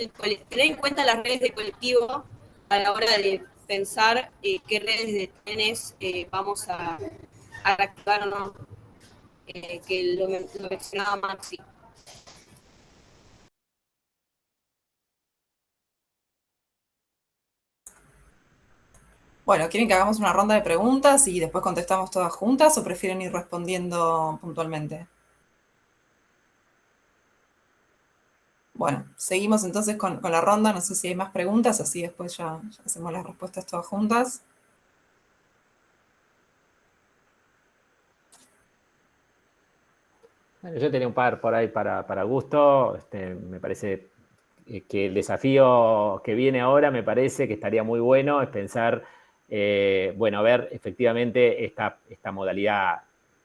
tener en cuenta las redes de colectivo a la hora de pensar qué redes de trenes vamos a reactivar o no, que lo mencionaba Maxi. Bueno, ¿quieren que hagamos una ronda de preguntas y después contestamos todas juntas o prefieren ir respondiendo puntualmente? Bueno, seguimos entonces con la ronda, no sé si hay más preguntas, así después ya hacemos las respuestas todas juntas. Bueno, yo tenía un par por ahí para gusto. Me parece que el desafío que viene ahora me parece que estaría muy bueno, es pensar, bueno, ver efectivamente esta modalidad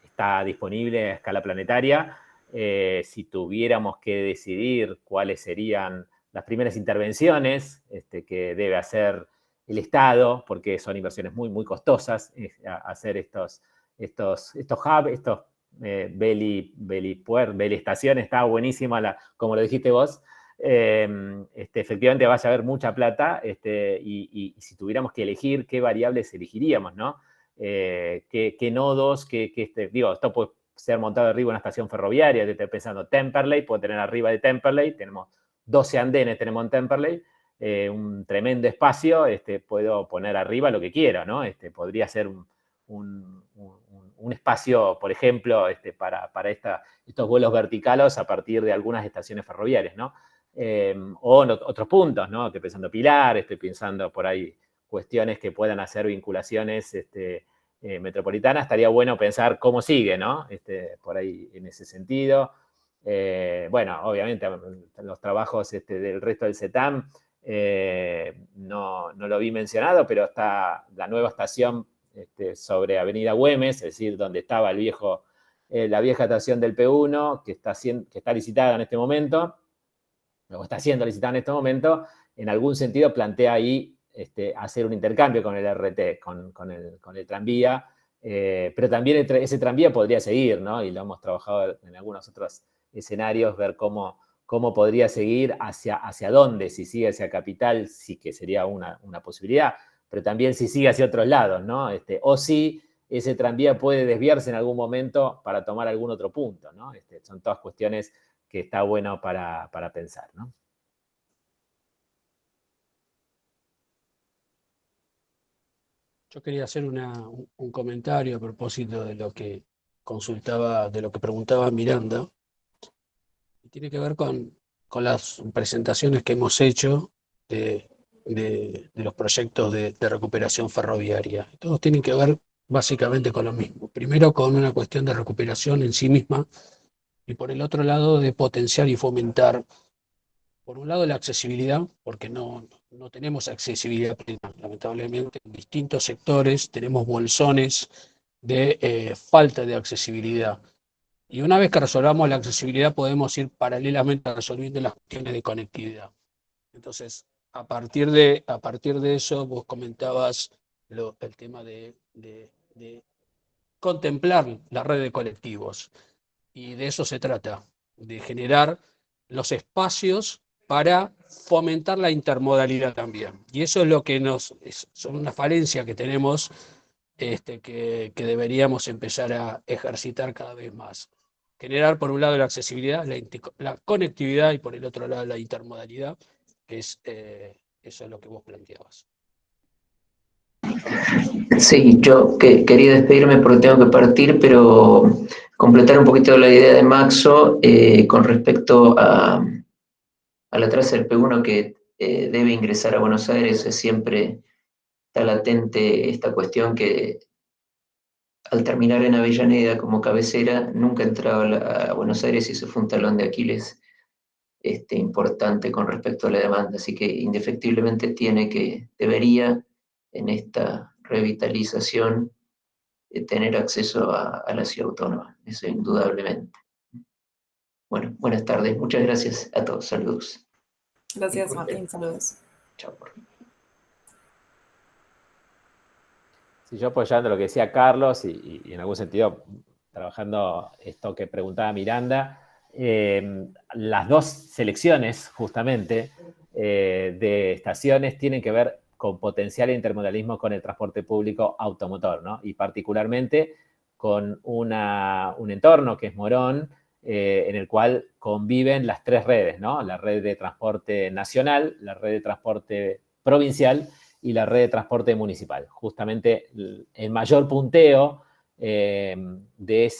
está disponible a escala planetaria. Si tuviéramos que decidir cuáles serían las primeras intervenciones que debe hacer el Estado, porque son inversiones muy, muy costosas, hacer estos hubs, estos Beli Estación, está buenísima, como lo dijiste vos. Efectivamente vaya a haber mucha plata y si tuviéramos que elegir, ¿qué variables elegiríamos, no? ¿Qué nodos? Digo, esto puede ser montado arriba de una estación ferroviaria, te estoy pensando Temperley, puedo tener arriba de Temperley, tenemos 12 andenes, tenemos en Temperley, un tremendo espacio, puedo poner arriba lo que quiera, ¿no? Podría ser un espacio, por ejemplo, para estos vuelos verticales a partir de algunas estaciones ferroviarias, ¿no? O en otros puntos, ¿no? Estoy pensando Pilar, estoy pensando por ahí cuestiones que puedan hacer vinculaciones metropolitanas. Estaría bueno pensar cómo sigue, ¿no? Por ahí en ese sentido. Bueno, obviamente los trabajos del resto del CETAM no lo vi mencionado, pero está la nueva estación sobre Avenida Güemes, es decir, donde estaba la vieja estación del P1, que está licitada en este momento, o está siendo licitada en este momento, en algún sentido plantea ahí hacer un intercambio con el RT, con el tranvía, pero también ese tranvía podría seguir, ¿no? Y lo hemos trabajado en algunos otros escenarios, ver cómo podría seguir, hacia dónde, si sigue hacia Capital, sí que sería una posibilidad, pero también si sigue hacia otros lados, ¿no? O si ese tranvía puede desviarse en algún momento para tomar algún otro punto, ¿no? Son todas cuestiones que está bueno para pensar, ¿no? Yo quería hacer un comentario a propósito de lo que consultaba, de lo que preguntaba Miranda, y tiene que ver con las presentaciones que hemos hecho de los proyectos de recuperación ferroviaria. Todos tienen que ver básicamente con lo mismo. Primero con una cuestión de recuperación en sí misma y por el otro lado de potenciar y fomentar, por un lado, la accesibilidad, porque no tenemos accesibilidad plena. Lamentablemente, en distintos sectores tenemos bolsones de falta de accesibilidad. Y una vez que resolvamos la accesibilidad, podemos ir paralelamente resolviendo las cuestiones de conectividad. Entonces, a partir de eso, vos comentabas el tema de contemplar la red de colectivos. Y de eso se trata, de generar los espacios para fomentar la intermodalidad también. Y eso es lo que son una falencia que tenemos, que deberíamos empezar a ejercitar cada vez más. Generar por un lado la accesibilidad, la conectividad y por el otro lado la intermodalidad, que es eso es lo que vos planteabas. Sí, yo quería despedirme porque tengo que partir, pero completar un poquito la idea de Maxo con respecto a la traza del P1 que debe ingresar a Buenos Aires. Siempre está latente esta cuestión que al terminar en Avellaneda como cabecera, nunca entraba a Buenos Aires y eso fue un talón de Aquiles importante con respecto a la demanda. Así que indefectiblemente debería en esta revitalización tener acceso a la ciudad autónoma, eso indudablemente. Bueno, buenas tardes, muchas gracias a todos, saludos. Gracias, Disculpen. Martín, saludos. Chao. Sí, yo apoyando lo que decía Carlos y en algún sentido trabajando esto que preguntaba Miranda, las dos selecciones justamente de estaciones tienen que ver con potencial intermodalismo con el transporte público automotor, ¿no? Y particularmente con un entorno que es Morón, en el cual conviven las tres redes, ¿no? La red de transporte nacional, la red de transporte provincial y la red de transporte municipal. Justamente el mayor punteo de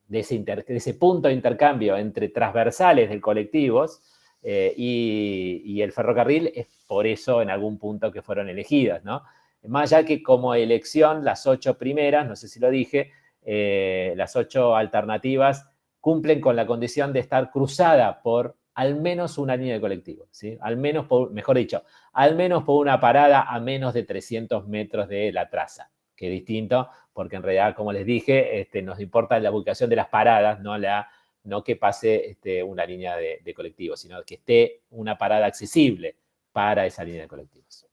de ese punto de intercambio entre transversales de colectivos y el ferrocarril, es por eso en algún punto que fueron elegidas, ¿no? Más allá que como elección, las 8 primeras, no sé si lo dije, las 8 alternativas cumplen con la condición de estar cruzada por al menos una línea de colectivo, ¿sí? Al menos, mejor dicho, al menos por una parada a menos de 300 metros de la traza, que es distinto, porque en realidad, como les dije, nos importa la ubicación de las paradas, no que pase una línea de colectivos, sino que esté una parada accesible para esa línea de colectivos.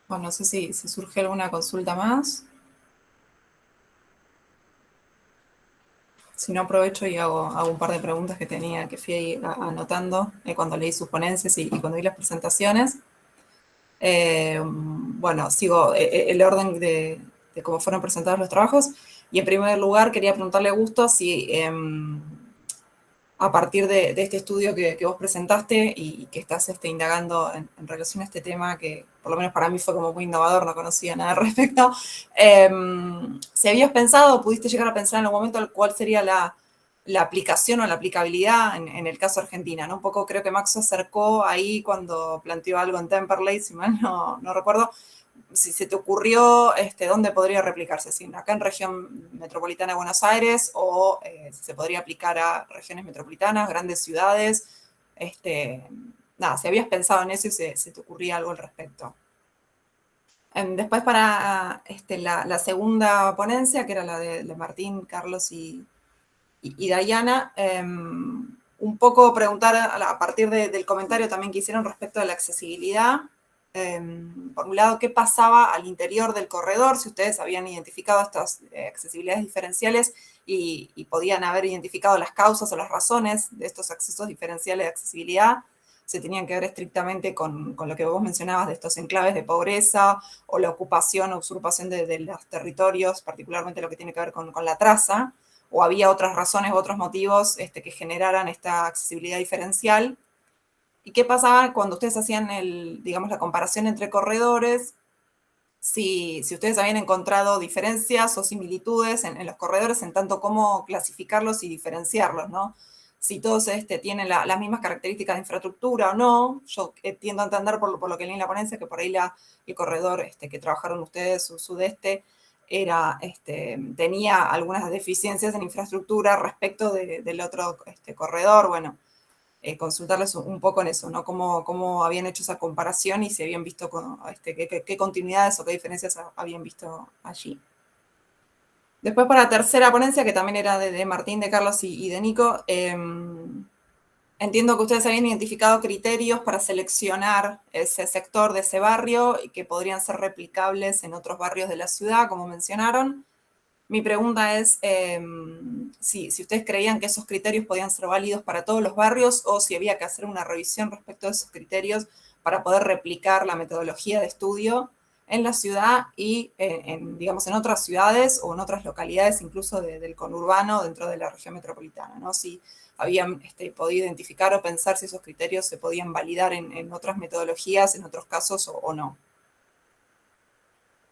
Bueno, no sé si surge alguna consulta más. Si no, aprovecho y hago un par de preguntas que tenía, que fui ahí anotando cuando leí sus ponencias y cuando vi las presentaciones. Bueno, sigo el orden de cómo fueron presentados los trabajos. Y en primer lugar, quería preguntarle a Augusto si a partir de este estudio que vos presentaste y que estás indagando en relación a este tema, que por lo menos para mí fue como muy innovador, no conocía nada al respecto, si habías pensado, pudiste llegar a pensar en algún momento cuál sería la aplicación o la aplicabilidad en el caso Argentina, ¿no? Un poco creo que Max se acercó ahí cuando planteó algo en Temperley, si mal no recuerdo. Si se te ocurrió dónde podría replicarse, si acá en región metropolitana de Buenos Aires o si se podría aplicar a regiones metropolitanas, grandes ciudades. Nada, si habías pensado en eso y se te ocurría algo al respecto. Después para la segunda ponencia, que era la de Martín, Carlos y Dayana, un poco preguntar a partir del comentario también que hicieron respecto a la accesibilidad. Por un lado, ¿qué pasaba al interior del corredor? Si ustedes habían identificado estas accesibilidades diferenciales y podían haber identificado las causas o las razones de estos accesos diferenciales de accesibilidad, se tenían que ver estrictamente con lo que vos mencionabas de estos enclaves de pobreza o la ocupación o usurpación de los territorios, particularmente lo que tiene que ver con la traza, o había otras razones u otros motivos que generaran esta accesibilidad diferencial. ¿Y qué pasaba cuando ustedes hacían la comparación entre corredores? Si ustedes habían encontrado diferencias o similitudes en los corredores, en tanto cómo clasificarlos y diferenciarlos, ¿no? Si todos tienen las mismas características de infraestructura o no. Yo tiendo a entender por lo que leí en la ponencia que por ahí el corredor que trabajaron ustedes, sudeste, tenía algunas deficiencias en infraestructura respecto del otro corredor. Bueno, consultarles un poco en eso, ¿no? Cómo habían hecho esa comparación y si habían visto qué continuidades o qué diferencias habían visto allí. Después para la tercera ponencia, que también era de Martín, de Carlos y de Nico, entiendo que ustedes habían identificado criterios para seleccionar ese sector de ese barrio y que podrían ser replicables en otros barrios de la ciudad, como mencionaron. Mi pregunta es si ustedes creían que esos criterios podían ser válidos para todos los barrios o si había que hacer una revisión respecto a esos criterios para poder replicar la metodología de estudio en la ciudad y en otras ciudades o en otras localidades, incluso del conurbano dentro de la región metropolitana, ¿no? Si habían podido identificar o pensar si esos criterios se podían validar en otras metodologías, en otros casos o no.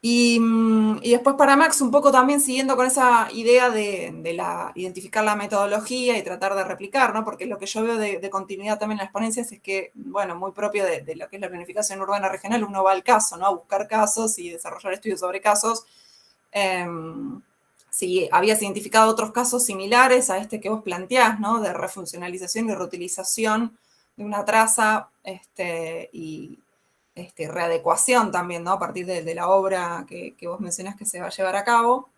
Y después para Max, un poco también siguiendo con esa idea de identificar la metodología y tratar de replicar, ¿no? Porque lo que yo veo de continuidad también en las ponencias es que, bueno, muy propio de lo que es la planificación urbana regional, uno va al caso, ¿no? A buscar casos y desarrollar estudios sobre casos. Si habías identificado otros casos similares a este que vos planteás, ¿no? De refuncionalización y reutilización de una traza y readecuación también, ¿no? A partir de la obra que vos mencionás que se va a llevar a cabo.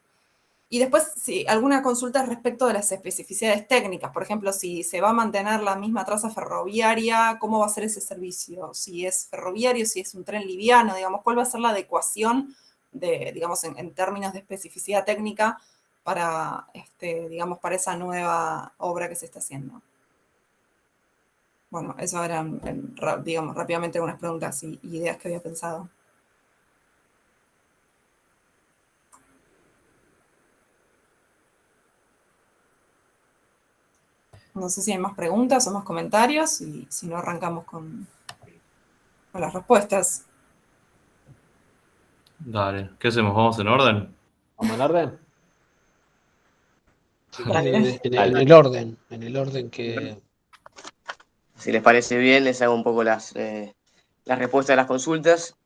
Y después, sí, alguna consulta respecto de las especificidades técnicas. Por ejemplo, si se va a mantener la misma traza ferroviaria, ¿cómo va a ser ese servicio? Si es ferroviario, si es un tren liviano, digamos, ¿cuál va a ser la adecuación en términos de especificidad técnica para, para esa nueva obra que se está haciendo? Bueno, eso eran, rápidamente algunas preguntas y ideas que había pensado. No sé si hay más preguntas o más comentarios, y si no arrancamos con con las respuestas. Dale, ¿qué hacemos? ¿Vamos en orden? ¿Vamos en orden? Si Dale. quiere, Dale. en el orden que... Si les parece bien, les hago un poco las respuestas a las consultas.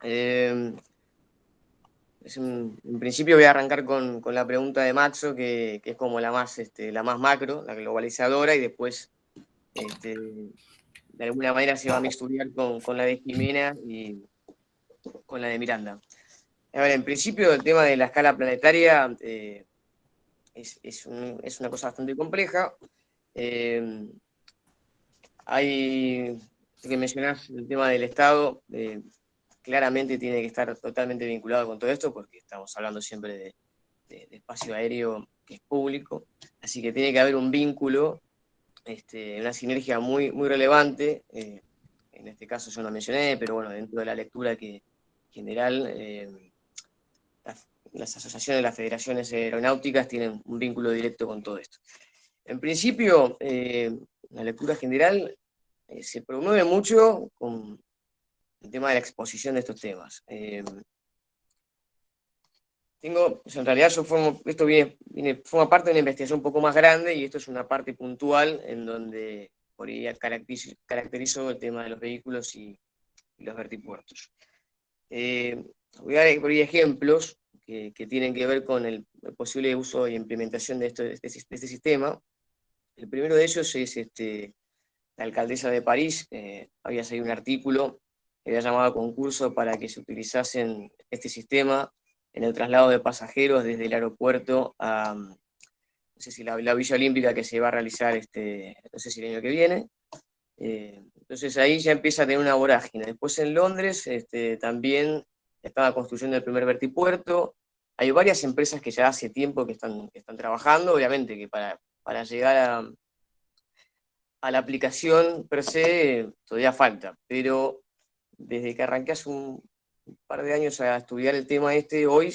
En principio voy a arrancar con la pregunta de Maxo, que es como la más macro, la globalizadora, y después de alguna manera se va a mixturar con la de Jimena y con la de Miranda. A ver, en principio el tema de la escala planetaria es una cosa bastante compleja. Hay, que mencionás el tema del Estado, claramente tiene que estar totalmente vinculado con todo esto, porque estamos hablando siempre de espacio aéreo que es público, así que tiene que haber un vínculo, una sinergia muy, muy relevante. En este caso yo no mencioné, pero bueno, dentro de la lectura que en general las asociaciones, las federaciones aeronáuticas tienen un vínculo directo con todo esto. En principio, la lectura general se promueve mucho con el tema de la exposición de estos temas. En realidad forma parte de una investigación un poco más grande, y esto es una parte puntual en donde por ahí caracterizo el tema de los vehículos y los vertipuertos. Voy a dar por ahí ejemplos que tienen que ver con el posible uso y implementación de este sistema. El primero de ellos es la alcaldesa de París. Había salido un artículo que había llamado a concurso para que se utilizasen este sistema en el traslado de pasajeros desde el aeropuerto a, no sé si la Villa Olímpica, que se va a realizar, no sé si el año que viene. Entonces ahí ya empieza a tener una vorágine. Después en Londres también estaba construyendo el primer vertipuerto. Hay varias empresas que ya hace tiempo que están trabajando, obviamente que para llegar a la aplicación per se todavía falta, pero desde que arranqué hace un par de años a estudiar el tema hoy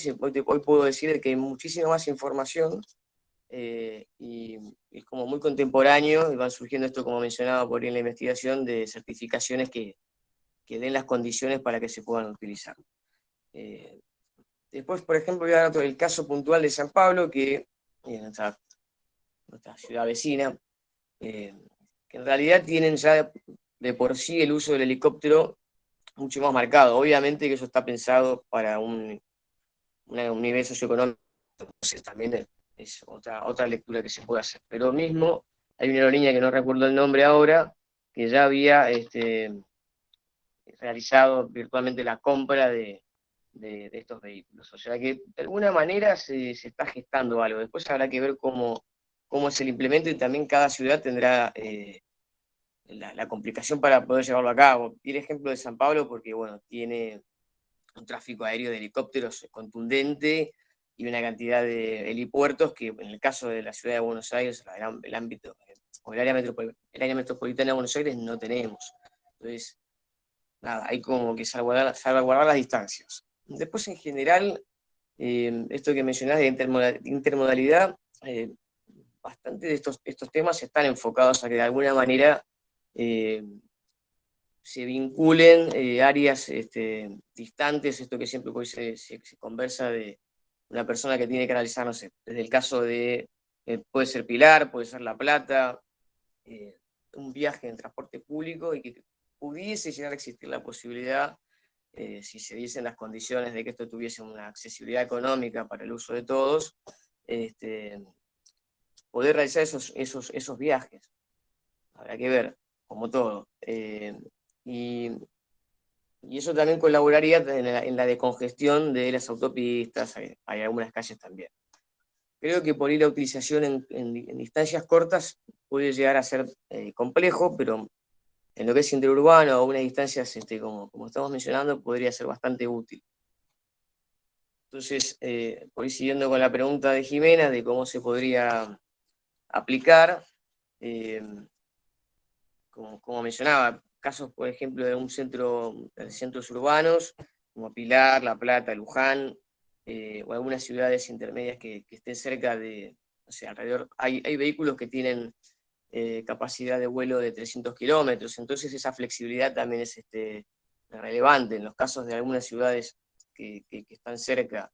puedo decir que hay muchísima más información, y es como muy contemporáneo, y van surgiendo esto, como mencionaba por ahí en la investigación, de certificaciones que den las condiciones para que se puedan utilizar. Después, por ejemplo, voy a dar el caso puntual de San Pablo, que es nuestra ciudad vecina, que en realidad tienen ya de por sí el uso del helicóptero mucho más marcado. Obviamente que eso está pensado para un nivel socioeconómico, entonces también es otra lectura que se puede hacer. Pero mismo hay una aerolínea que no recuerdo el nombre ahora, que ya había realizado virtualmente la compra de estos vehículos. O sea que de alguna manera se está gestando algo. Después habrá que ver cómo es el implemento, y también cada ciudad tendrá la complicación para poder llevarlo a cabo. Y el ejemplo de San Pablo, porque bueno, tiene un tráfico aéreo de helicópteros contundente y una cantidad de helipuertos que en el caso de la ciudad de Buenos Aires, el ámbito o el área metropolitana de Buenos Aires, no tenemos. Entonces, nada, hay como que salvaguardar las distancias. Después, en general, esto que mencionás de intermodalidad, bastante de estos temas están enfocados a que de alguna manera se vinculen áreas distantes, esto que siempre hoy se conversa de una persona que tiene que analizar, no sé, desde el caso de, puede ser Pilar, puede ser La Plata, un viaje en transporte público, y que pudiese llegar a existir la posibilidad, si se diesen las condiciones de que esto tuviese una accesibilidad económica para el uso de todos, poder realizar esos viajes. Habrá que ver, como todo. Y eso también colaboraría en la decongestión de las autopistas. Hay algunas calles también. Creo que por ahí la utilización en distancias cortas puede llegar a ser complejo, pero en lo que es interurbano o unas distancias como estamos mencionando, podría ser bastante útil. Entonces, por ir siguiendo con la pregunta de Jimena de cómo se podría aplicar, como mencionaba, casos, por ejemplo, de centros urbanos, como Pilar, La Plata, Luján, o algunas ciudades intermedias que estén cerca de, o sea, alrededor, hay vehículos que tienen capacidad de vuelo de 300 kilómetros, entonces esa flexibilidad también es relevante en los casos de algunas ciudades que están cerca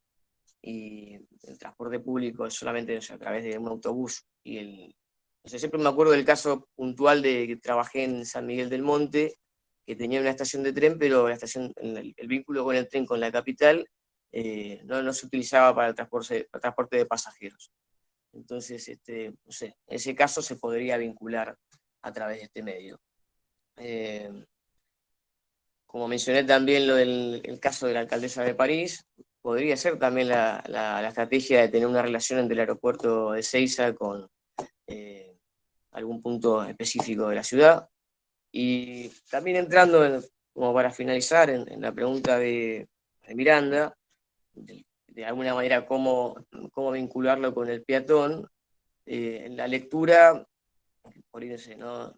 y el transporte público es solamente, o sea, a través de un autobús o sea, siempre me acuerdo del caso puntual de que trabajé en San Miguel del Monte, que tenía una estación de tren, pero el vínculo con el tren con la capital no se utilizaba para el transporte de pasajeros. Entonces, no sé, ese caso se podría vincular a través de este medio. Como mencioné también el caso de la alcaldesa de París, podría ser también la estrategia de tener una relación entre el aeropuerto de Ezeiza con algún punto específico de la ciudad. Y también entrando, como para finalizar, en la pregunta de Miranda, de alguna manera cómo vincularlo con el peatón, en la lectura, por ahí no sé, no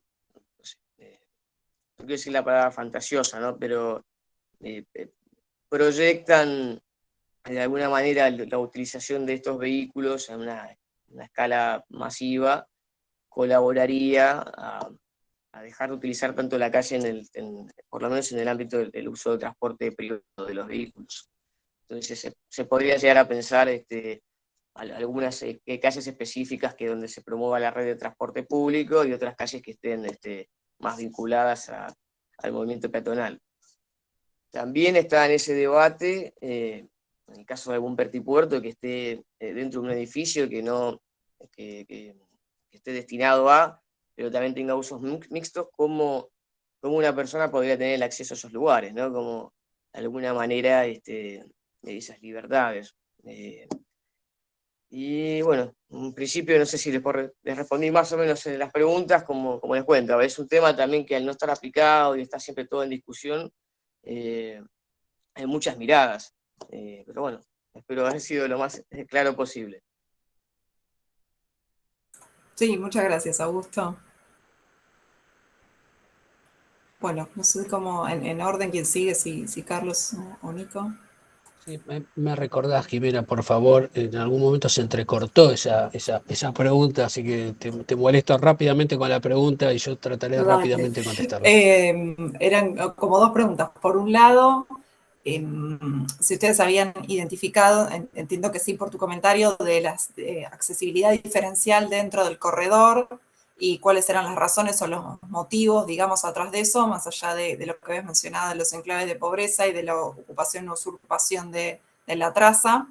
quiero decir la palabra fantasiosa, ¿no? Pero proyectan de alguna manera la utilización de estos vehículos en una escala masiva, colaboraría a dejar de utilizar tanto la calle, por lo menos en el ámbito del uso de transporte privado de los vehículos. Entonces se podría llegar a pensar algunas calles específicas donde se promueva la red de transporte público y otras calles que estén más vinculadas al movimiento peatonal. También está en ese debate, en el caso de algún pertipuerto que esté dentro de un edificio que esté destinado pero también tenga usos mixtos, cómo una persona podría tener el acceso a esos lugares, ¿no? Como de alguna manera de esas libertades. Y bueno, en principio no sé si les respondí más o menos en las preguntas, como les cuento. Es un tema también que al no estar aplicado y estar siempre todo en discusión, hay muchas miradas. Pero bueno, espero haber sido lo más claro posible. Sí, muchas gracias, Augusto. Bueno, no sé cómo, en orden quién sigue, si Carlos o Nico. Sí, me recordás, Jimena, por favor, en algún momento se entrecortó esa pregunta, así que te molesto rápidamente con la pregunta y yo trataré Dale. rápidamente de contestarla. Eran como dos preguntas. Por un lado, si ustedes habían identificado, entiendo que sí por tu comentario, de la accesibilidad diferencial dentro del corredor y cuáles eran las razones o los motivos, digamos, atrás de eso, más allá de lo que habías mencionado de los enclaves de pobreza y de la ocupación o usurpación de la traza.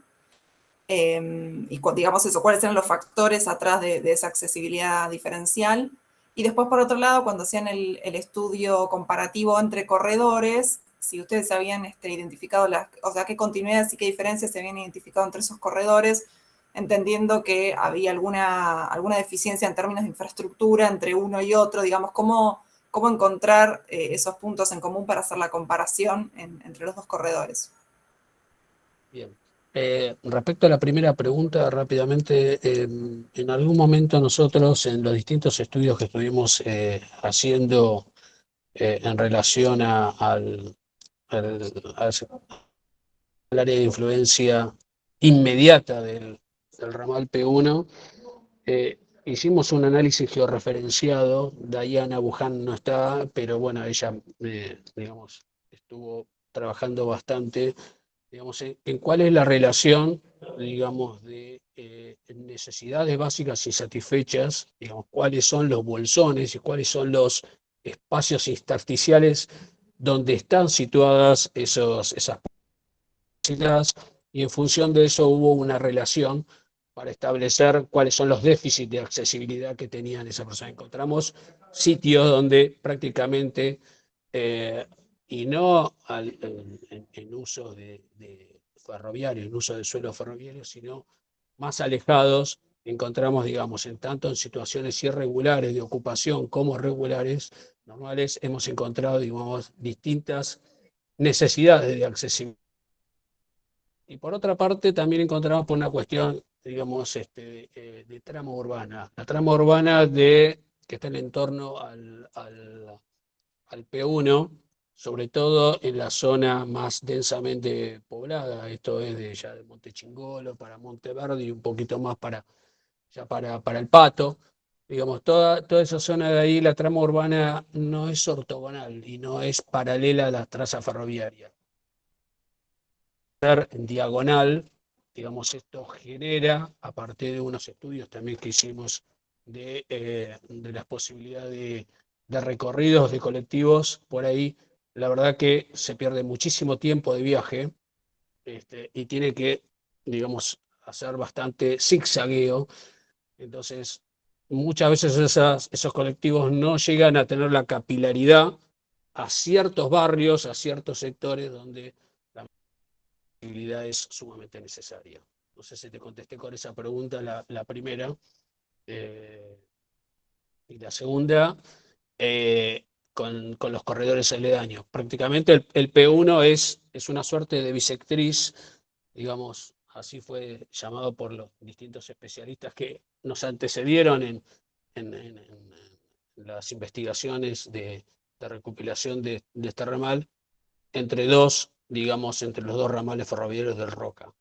Y digamos eso, cuáles eran los factores atrás de esa accesibilidad diferencial. Y después, por otro lado, cuando hacían el estudio comparativo entre corredores, si ustedes habían identificado, o sea, qué continuidades y qué diferencias se habían identificado entre esos corredores, entendiendo que había alguna deficiencia en términos de infraestructura entre uno y otro, digamos, cómo encontrar esos puntos en común para hacer la comparación entre los dos corredores. Bien. Respecto a la primera pregunta, rápidamente, en algún momento nosotros, en los distintos estudios que estuvimos haciendo en relación al área de influencia inmediata del ramal P1, hicimos un análisis georreferenciado. Diana Buján no está, pero bueno, ella, digamos, estuvo trabajando bastante, digamos, en cuál es la relación, digamos, de necesidades básicas insatisfechas, digamos, cuáles son los bolsones y cuáles son los espacios intersticiales donde están situadas esas necesidades, y en función de eso hubo una relación para establecer cuáles son los déficits de accesibilidad que tenían esas personas. Encontramos sitios donde prácticamente, y no en uso de ferroviario, en uso de suelo ferroviario, sino más alejados, encontramos, digamos, tanto en situaciones irregulares de ocupación como regulares, normales, hemos encontrado, digamos, distintas necesidades de accesibilidad. Y por otra parte, también encontramos por una cuestión, digamos, de trama urbana. La trama urbana que está en torno al P1, sobre todo en la zona más densamente poblada. Esto es ya de Monte Chingolo para Monteverde y un poquito más para el Pato. Digamos, toda esa zona de ahí, la trama urbana no es ortogonal y no es paralela a la traza ferroviaria. En diagonal, digamos, esto genera, a partir de unos estudios también que hicimos de las posibilidades de recorridos de colectivos por ahí, la verdad que se pierde muchísimo tiempo de viaje, y tiene que, digamos, hacer bastante zigzagueo. Entonces, muchas veces esos colectivos no llegan a tener la capilaridad a ciertos barrios, a ciertos sectores donde la movilidad es sumamente necesaria. No sé si te contesté con esa pregunta la primera. Eh, y la segunda, con los corredores aledaños. Prácticamente el P1 es una suerte de bisectriz, digamos, así fue llamado por los distintos especialistas que nos antecedieron en las investigaciones de recopilación de este ramal, entre los dos ramales ferroviarios del Roca.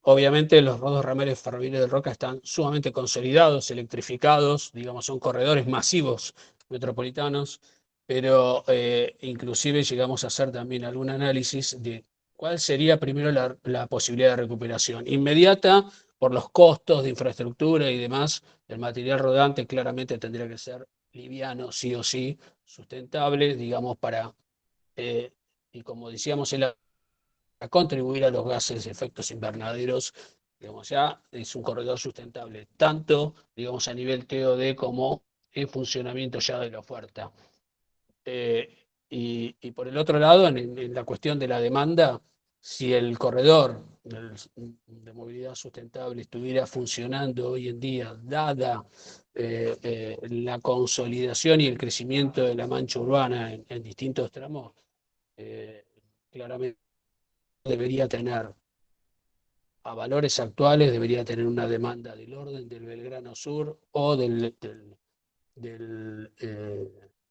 Obviamente los dos ramales ferroviarios del Roca están sumamente consolidados, electrificados, digamos, son corredores masivos metropolitanos, pero inclusive llegamos a hacer también algún análisis de cuál sería primero la posibilidad de recuperación. Inmediata, por los costos de infraestructura y demás, el material rodante claramente tendría que ser liviano, sí o sí, sustentable, digamos, y como decíamos, a contribuir a los gases de efectos invernaderos, digamos, ya es un corredor sustentable, tanto, digamos, a nivel TOD como en funcionamiento ya de la oferta. Y por el otro lado, en la cuestión de la demanda, si el corredor de movilidad sustentable estuviera funcionando hoy en día, dada la consolidación y el crecimiento de la mancha urbana en distintos tramos, claramente debería tener, a valores actuales, debería tener una demanda del orden del Belgrano Sur o del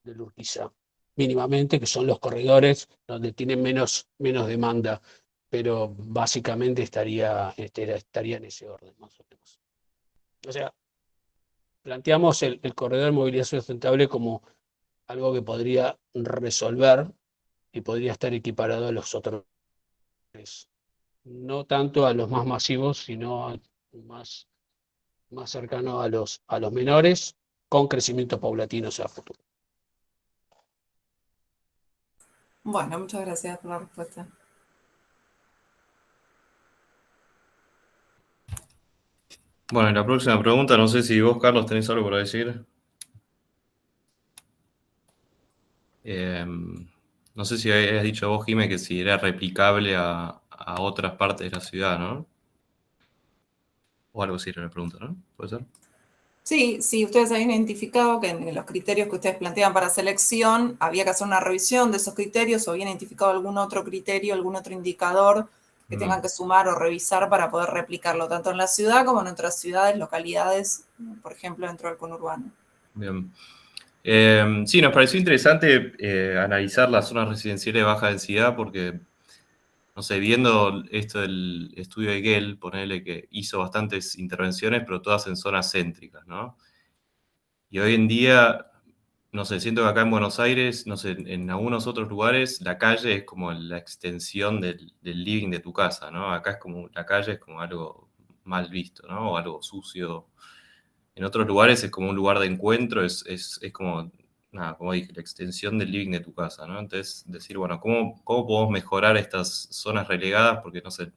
Urquiza, mínimamente, que son los corredores donde tienen menos demanda, pero básicamente estaría en ese orden, más o menos. O sea, planteamos el corredor de movilidad sustentable como algo que podría resolver y podría estar equiparado a los otros, no tanto a los más masivos, sino más, más cercano a los menores, con crecimiento paulatino hacia el futuro. Bueno, muchas gracias por la respuesta. Bueno, y la próxima pregunta, no sé si vos, Carlos, tenés algo para decir. No sé si habías dicho vos, Jimé, que si era replicable a otras partes de la ciudad, ¿no? O algo así era la pregunta, ¿no? ¿Puede ser? Sí, sí, ustedes habían identificado que en los criterios que ustedes plantean para selección había que hacer una revisión de esos criterios o habían identificado algún otro criterio, algún otro indicador que tengan que sumar o revisar para poder replicarlo tanto en la ciudad como en otras ciudades, localidades, por ejemplo, dentro del conurbano. Bien. Sí, nos pareció interesante analizar las zonas residenciales de baja densidad porque, no sé, viendo esto del estudio de Gell, ponele que hizo bastantes intervenciones, pero todas en zonas céntricas, ¿no? Y hoy en día, no sé, siento que acá en Buenos Aires, no sé, en algunos otros lugares, la calle es como la extensión del living de tu casa, ¿no? Acá es como, la calle es como algo mal visto, ¿no? O algo sucio. En otros lugares es como un lugar de encuentro, es como, nada, como dije, la extensión del living de tu casa, ¿no? Entonces, decir, bueno, ¿cómo podemos mejorar estas zonas relegadas? Porque, no sé,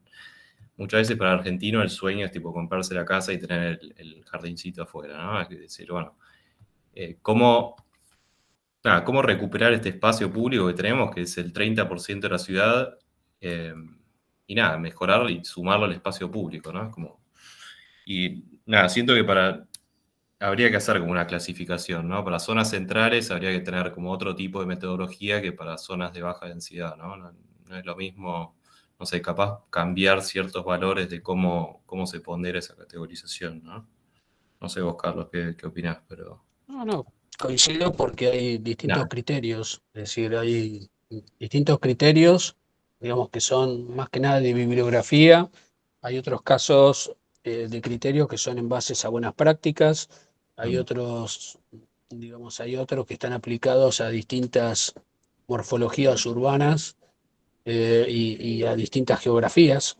muchas veces para el argentino el sueño es tipo comprarse la casa y tener el jardincito afuera, ¿no? Es decir, bueno, ¿cómo recuperar este espacio público que tenemos, que es el 30% de la ciudad? Y nada, mejorarlo y sumarlo al espacio público, ¿no? Y nada, siento que habría que hacer como una clasificación, ¿no? Para zonas centrales habría que tener como otro tipo de metodología que para zonas de baja densidad, ¿no? No es lo mismo, no sé, capaz cambiar ciertos valores de cómo se pondera esa categorización, ¿no? No sé vos, Carlos, qué opinás, pero... No, coincido porque hay distintos Nada. criterios, es decir, hay distintos criterios, digamos que son más que nada de bibliografía, hay otros casos de criterios que son en bases a buenas prácticas, hay otros, digamos, hay otros que están aplicados a distintas morfologías urbanas y a distintas geografías,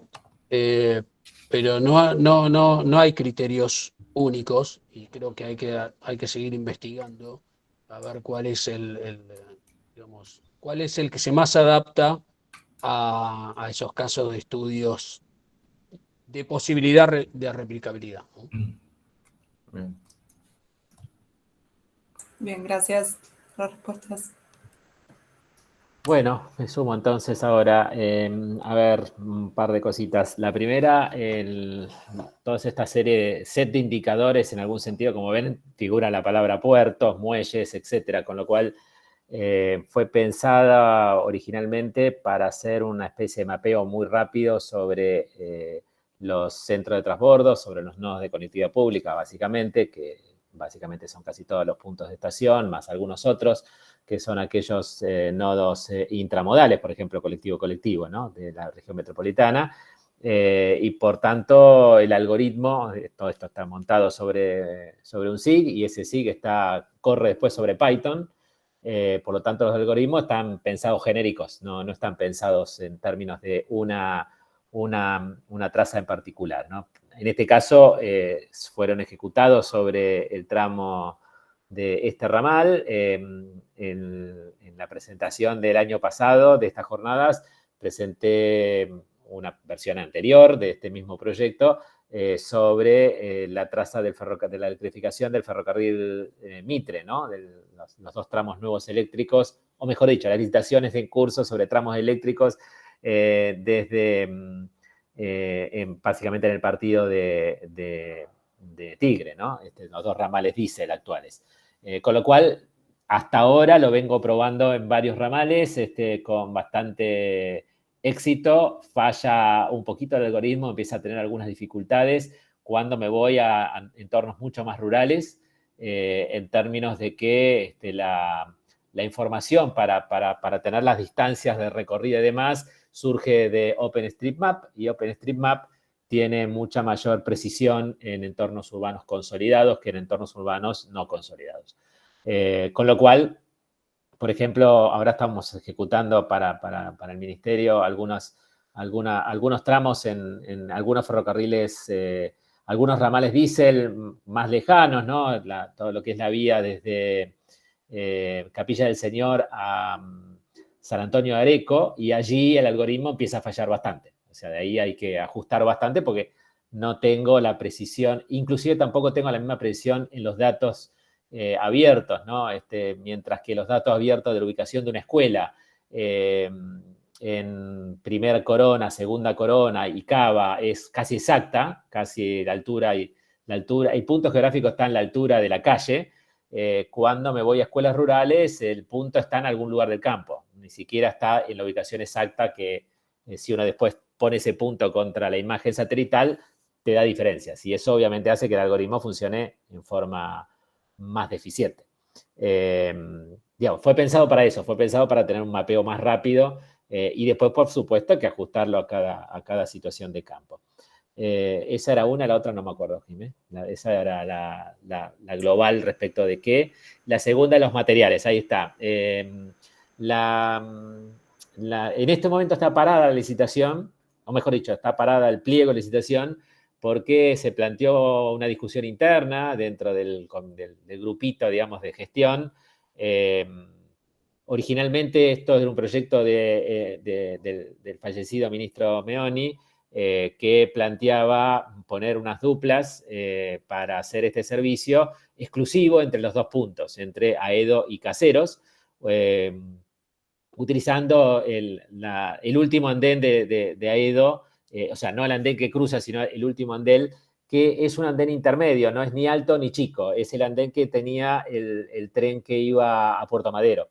pero no hay criterios únicos y creo que hay que seguir investigando a ver cuál es digamos, cuál es el que se más adapta a esos casos de estudios de posibilidad de replicabilidad, ¿no? Bien. Bien, gracias por las respuestas. Bueno, me sumo entonces ahora. A ver, un par de cositas. La primera, toda esta serie, set de indicadores, en algún sentido, como ven, figura la palabra puertos, muelles, etcétera, con lo cual fue pensada originalmente para hacer una especie de mapeo muy rápido sobre los centros de transbordo, sobre los nodos de conectividad pública, básicamente, que básicamente son casi todos los puntos de estación, más algunos otros, que son aquellos nodos intramodales, por ejemplo, colectivo-colectivo, ¿no? De la región metropolitana. Y por tanto, el algoritmo, todo esto está montado sobre un SIG, y ese SIG corre después sobre Python. Por lo tanto, los algoritmos están pensados genéricos, no están pensados en términos de una traza en particular, ¿no? En este caso, fueron ejecutados sobre el tramo de este ramal. En la presentación del año pasado de estas jornadas presenté una versión anterior de este mismo proyecto sobre la traza de la electrificación del ferrocarril Mitre, ¿no? Los dos tramos nuevos eléctricos, o mejor dicho, las licitaciones en curso sobre tramos eléctricos básicamente en el partido de Tigre, ¿no? Los dos ramales diésel actuales. Con lo cual, hasta ahora lo vengo probando en varios ramales con bastante éxito. Falla un poquito el algoritmo, empieza a tener algunas dificultades cuando me voy a entornos mucho más rurales, en términos de que la información para tener las distancias de recorrida y demás surge de OpenStreetMap, y OpenStreetMap tiene mucha mayor precisión en entornos urbanos consolidados que en entornos urbanos no consolidados. Con lo cual, por ejemplo, ahora estamos ejecutando para el Ministerio algunos tramos en algunos ferrocarriles, algunos ramales diésel más lejanos, ¿no? Todo lo que es la vía desde Capilla del Señor a San Antonio de Areco, y allí el algoritmo empieza a fallar bastante. O sea, de ahí hay que ajustar bastante porque no tengo la precisión, inclusive tampoco tengo la misma precisión en los datos abiertos, ¿no? Mientras que los datos abiertos de la ubicación de una escuela en primera corona, segunda corona y cava es casi exacta, casi la altura y puntos geográficos están en la altura de la calle. Cuando me voy a escuelas rurales, el punto está en algún lugar del campo, ni siquiera está en la ubicación exacta que si uno después pone ese punto contra la imagen satelital, te da diferencias. Y eso obviamente hace que el algoritmo funcione en forma más deficiente. Digamos, fue pensado para eso, fue pensado para tener un mapeo más rápido y después, por supuesto, que ajustarlo a cada situación de campo. Esa era una, la otra no me acuerdo, Jimé. Esa era la global respecto de qué. La segunda, los materiales, ahí está. En este momento está parada la licitación, o mejor dicho, está parada el pliego de licitación, porque se planteó una discusión interna dentro del grupito, digamos, de gestión. Originalmente esto era un proyecto del fallecido ministro Meoni, que planteaba poner unas duplas para hacer este servicio exclusivo entre los dos puntos, entre Aedo y Caseros, utilizando el último andén de Aedo, o sea, no el andén que cruza, sino el último andén, que es un andén intermedio, no es ni alto ni chico, es el andén que tenía el tren que iba a Puerto Madero.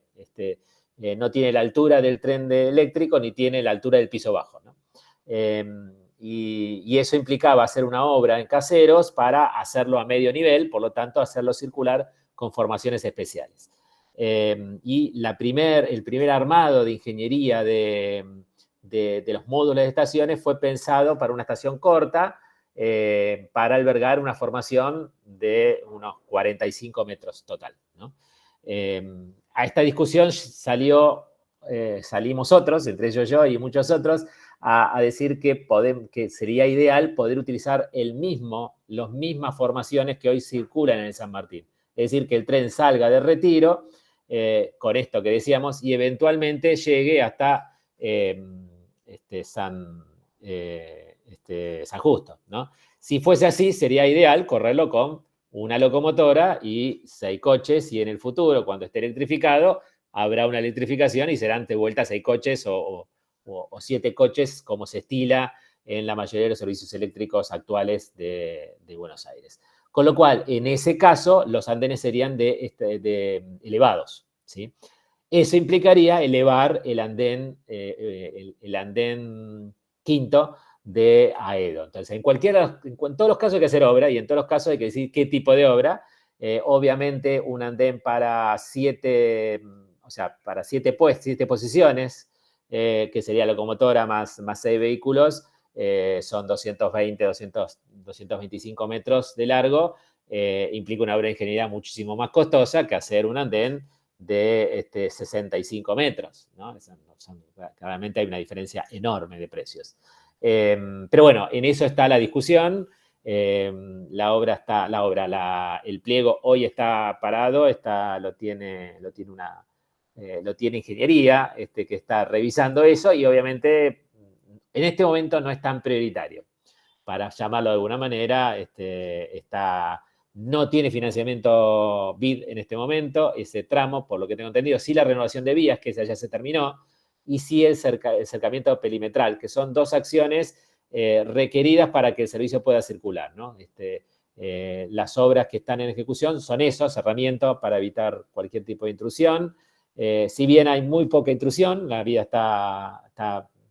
No tiene la altura del tren eléctrico ni tiene la altura del piso bajo, ¿no? Y eso implicaba hacer una obra en Caseros para hacerlo a medio nivel, por lo tanto, hacerlo circular con formaciones especiales. Y el primer armado de ingeniería de los módulos de estaciones fue pensado para una estación corta, para albergar una formación de unos 45 metros total, ¿no? A esta discusión salimos otros, entre ellos yo y muchos otros, a decir que sería ideal poder utilizar las mismas formaciones que hoy circulan en el San Martín. Es decir, que el tren salga de Retiro, con esto que decíamos, y eventualmente llegue hasta San Justo, ¿no? Si fuese así, sería ideal correrlo con una locomotora y 6 coches, y en el futuro, cuando esté electrificado, habrá una electrificación y serán de vuelta 6 coches o 7 coches, como se estila en la mayoría de los servicios eléctricos actuales de Buenos Aires. Con lo cual, en ese caso, los andenes serían elevados, ¿sí? Eso implicaría elevar el andén quinto de Aedo. Entonces, en todos los casos hay que hacer obra, y en todos los casos hay que decir qué tipo de obra. Obviamente, un andén para 7 posiciones, que sería locomotora más 6 vehículos, son 225 metros de largo, implica una obra de ingeniería muchísimo más costosa que hacer un andén de 65 metros, ¿no? Claramente hay una diferencia enorme de precios. Pero bueno, en eso está la discusión. El pliego hoy está parado, lo tiene ingeniería, que está revisando eso, y obviamente en este momento no es tan prioritario, para llamarlo de alguna manera. No tiene financiamiento BID en este momento, ese tramo, por lo que tengo entendido. Sí, la renovación de vías, que esa ya se terminó, y sí el cercamiento perimetral, que son 2 acciones requeridas para que el servicio pueda circular, ¿no? Las obras que están en ejecución son esos, cerramientos para evitar cualquier tipo de intrusión. Si bien hay muy poca intrusión, la vía está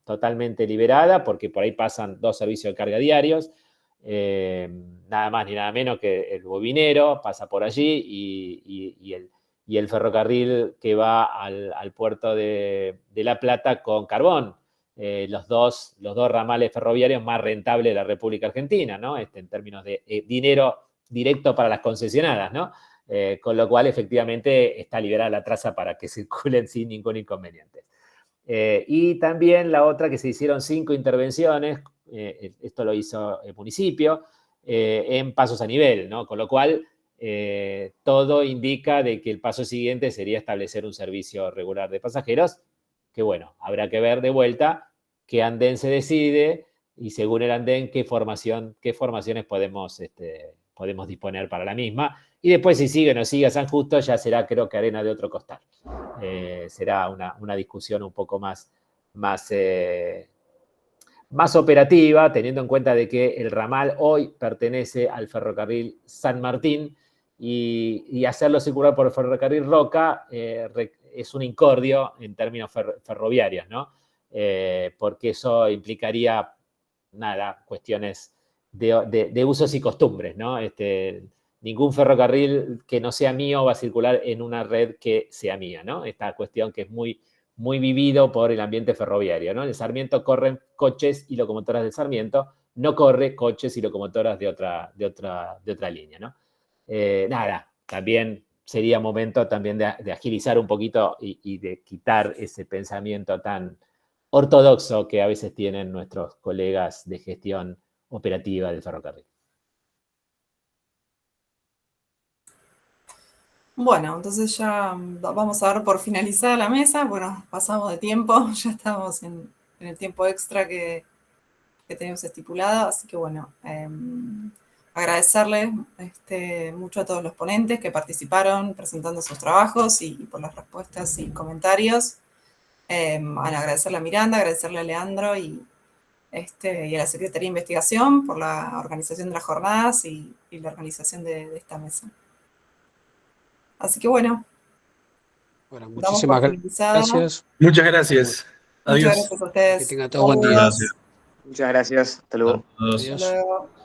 totalmente liberada, porque por ahí pasan 2 servicios de carga diarios, nada más ni nada menos que el bobinero pasa por allí, y el ferrocarril que va al puerto de La Plata con carbón, los dos ramales ferroviarios más rentables de la República Argentina, ¿no? En términos de dinero directo para las concesionadas, ¿no? Con lo cual, efectivamente, está liberada la traza para que circulen sin ningún inconveniente. Y también la otra, que se hicieron 5 intervenciones, esto lo hizo el municipio, en pasos a nivel, ¿no? Con lo cual, todo indica de que el paso siguiente sería establecer un servicio regular de pasajeros, que bueno, habrá que ver de vuelta qué andén se decide, y según el andén, qué formaciones podemos disponer para la misma. Y después, si sigue o no sigue San Justo, ya será, creo que, arena de otro costal. Será una discusión un poco más operativa, teniendo en cuenta de que el ramal hoy pertenece al ferrocarril San Martín, y hacerlo circular por el ferrocarril Roca es un incordio en términos ferroviarios, ¿no? Porque eso implicaría, cuestiones de usos y costumbres, ¿no? Ningún ferrocarril que no sea mío va a circular en una red que sea mía, ¿no? Esta cuestión que es muy, muy vivido por el ambiente ferroviario, ¿no? En el Sarmiento corren coches y locomotoras del Sarmiento, no corre coches y locomotoras de otra línea, ¿no? También sería momento también de agilizar un poquito y de quitar ese pensamiento tan ortodoxo que a veces tienen nuestros colegas de gestión operativa del ferrocarril. Bueno, entonces ya vamos a dar por finalizada la mesa. Bueno, pasamos de tiempo, ya estamos en el tiempo extra que tenemos estipulado, así que bueno, agradecerles mucho a todos los ponentes que participaron presentando sus trabajos y por las respuestas y comentarios. Agradecerle a Miranda, agradecerle a Leandro y a la Secretaría de Investigación por la organización de las jornadas y la organización de esta mesa. Así que bueno. Bueno, muchísimas gracias. Muchas gracias. Muchas Adiós. gracias a ustedes. Que tengan todo buen día. Muchas gracias. Hasta luego. Adiós. Hasta luego.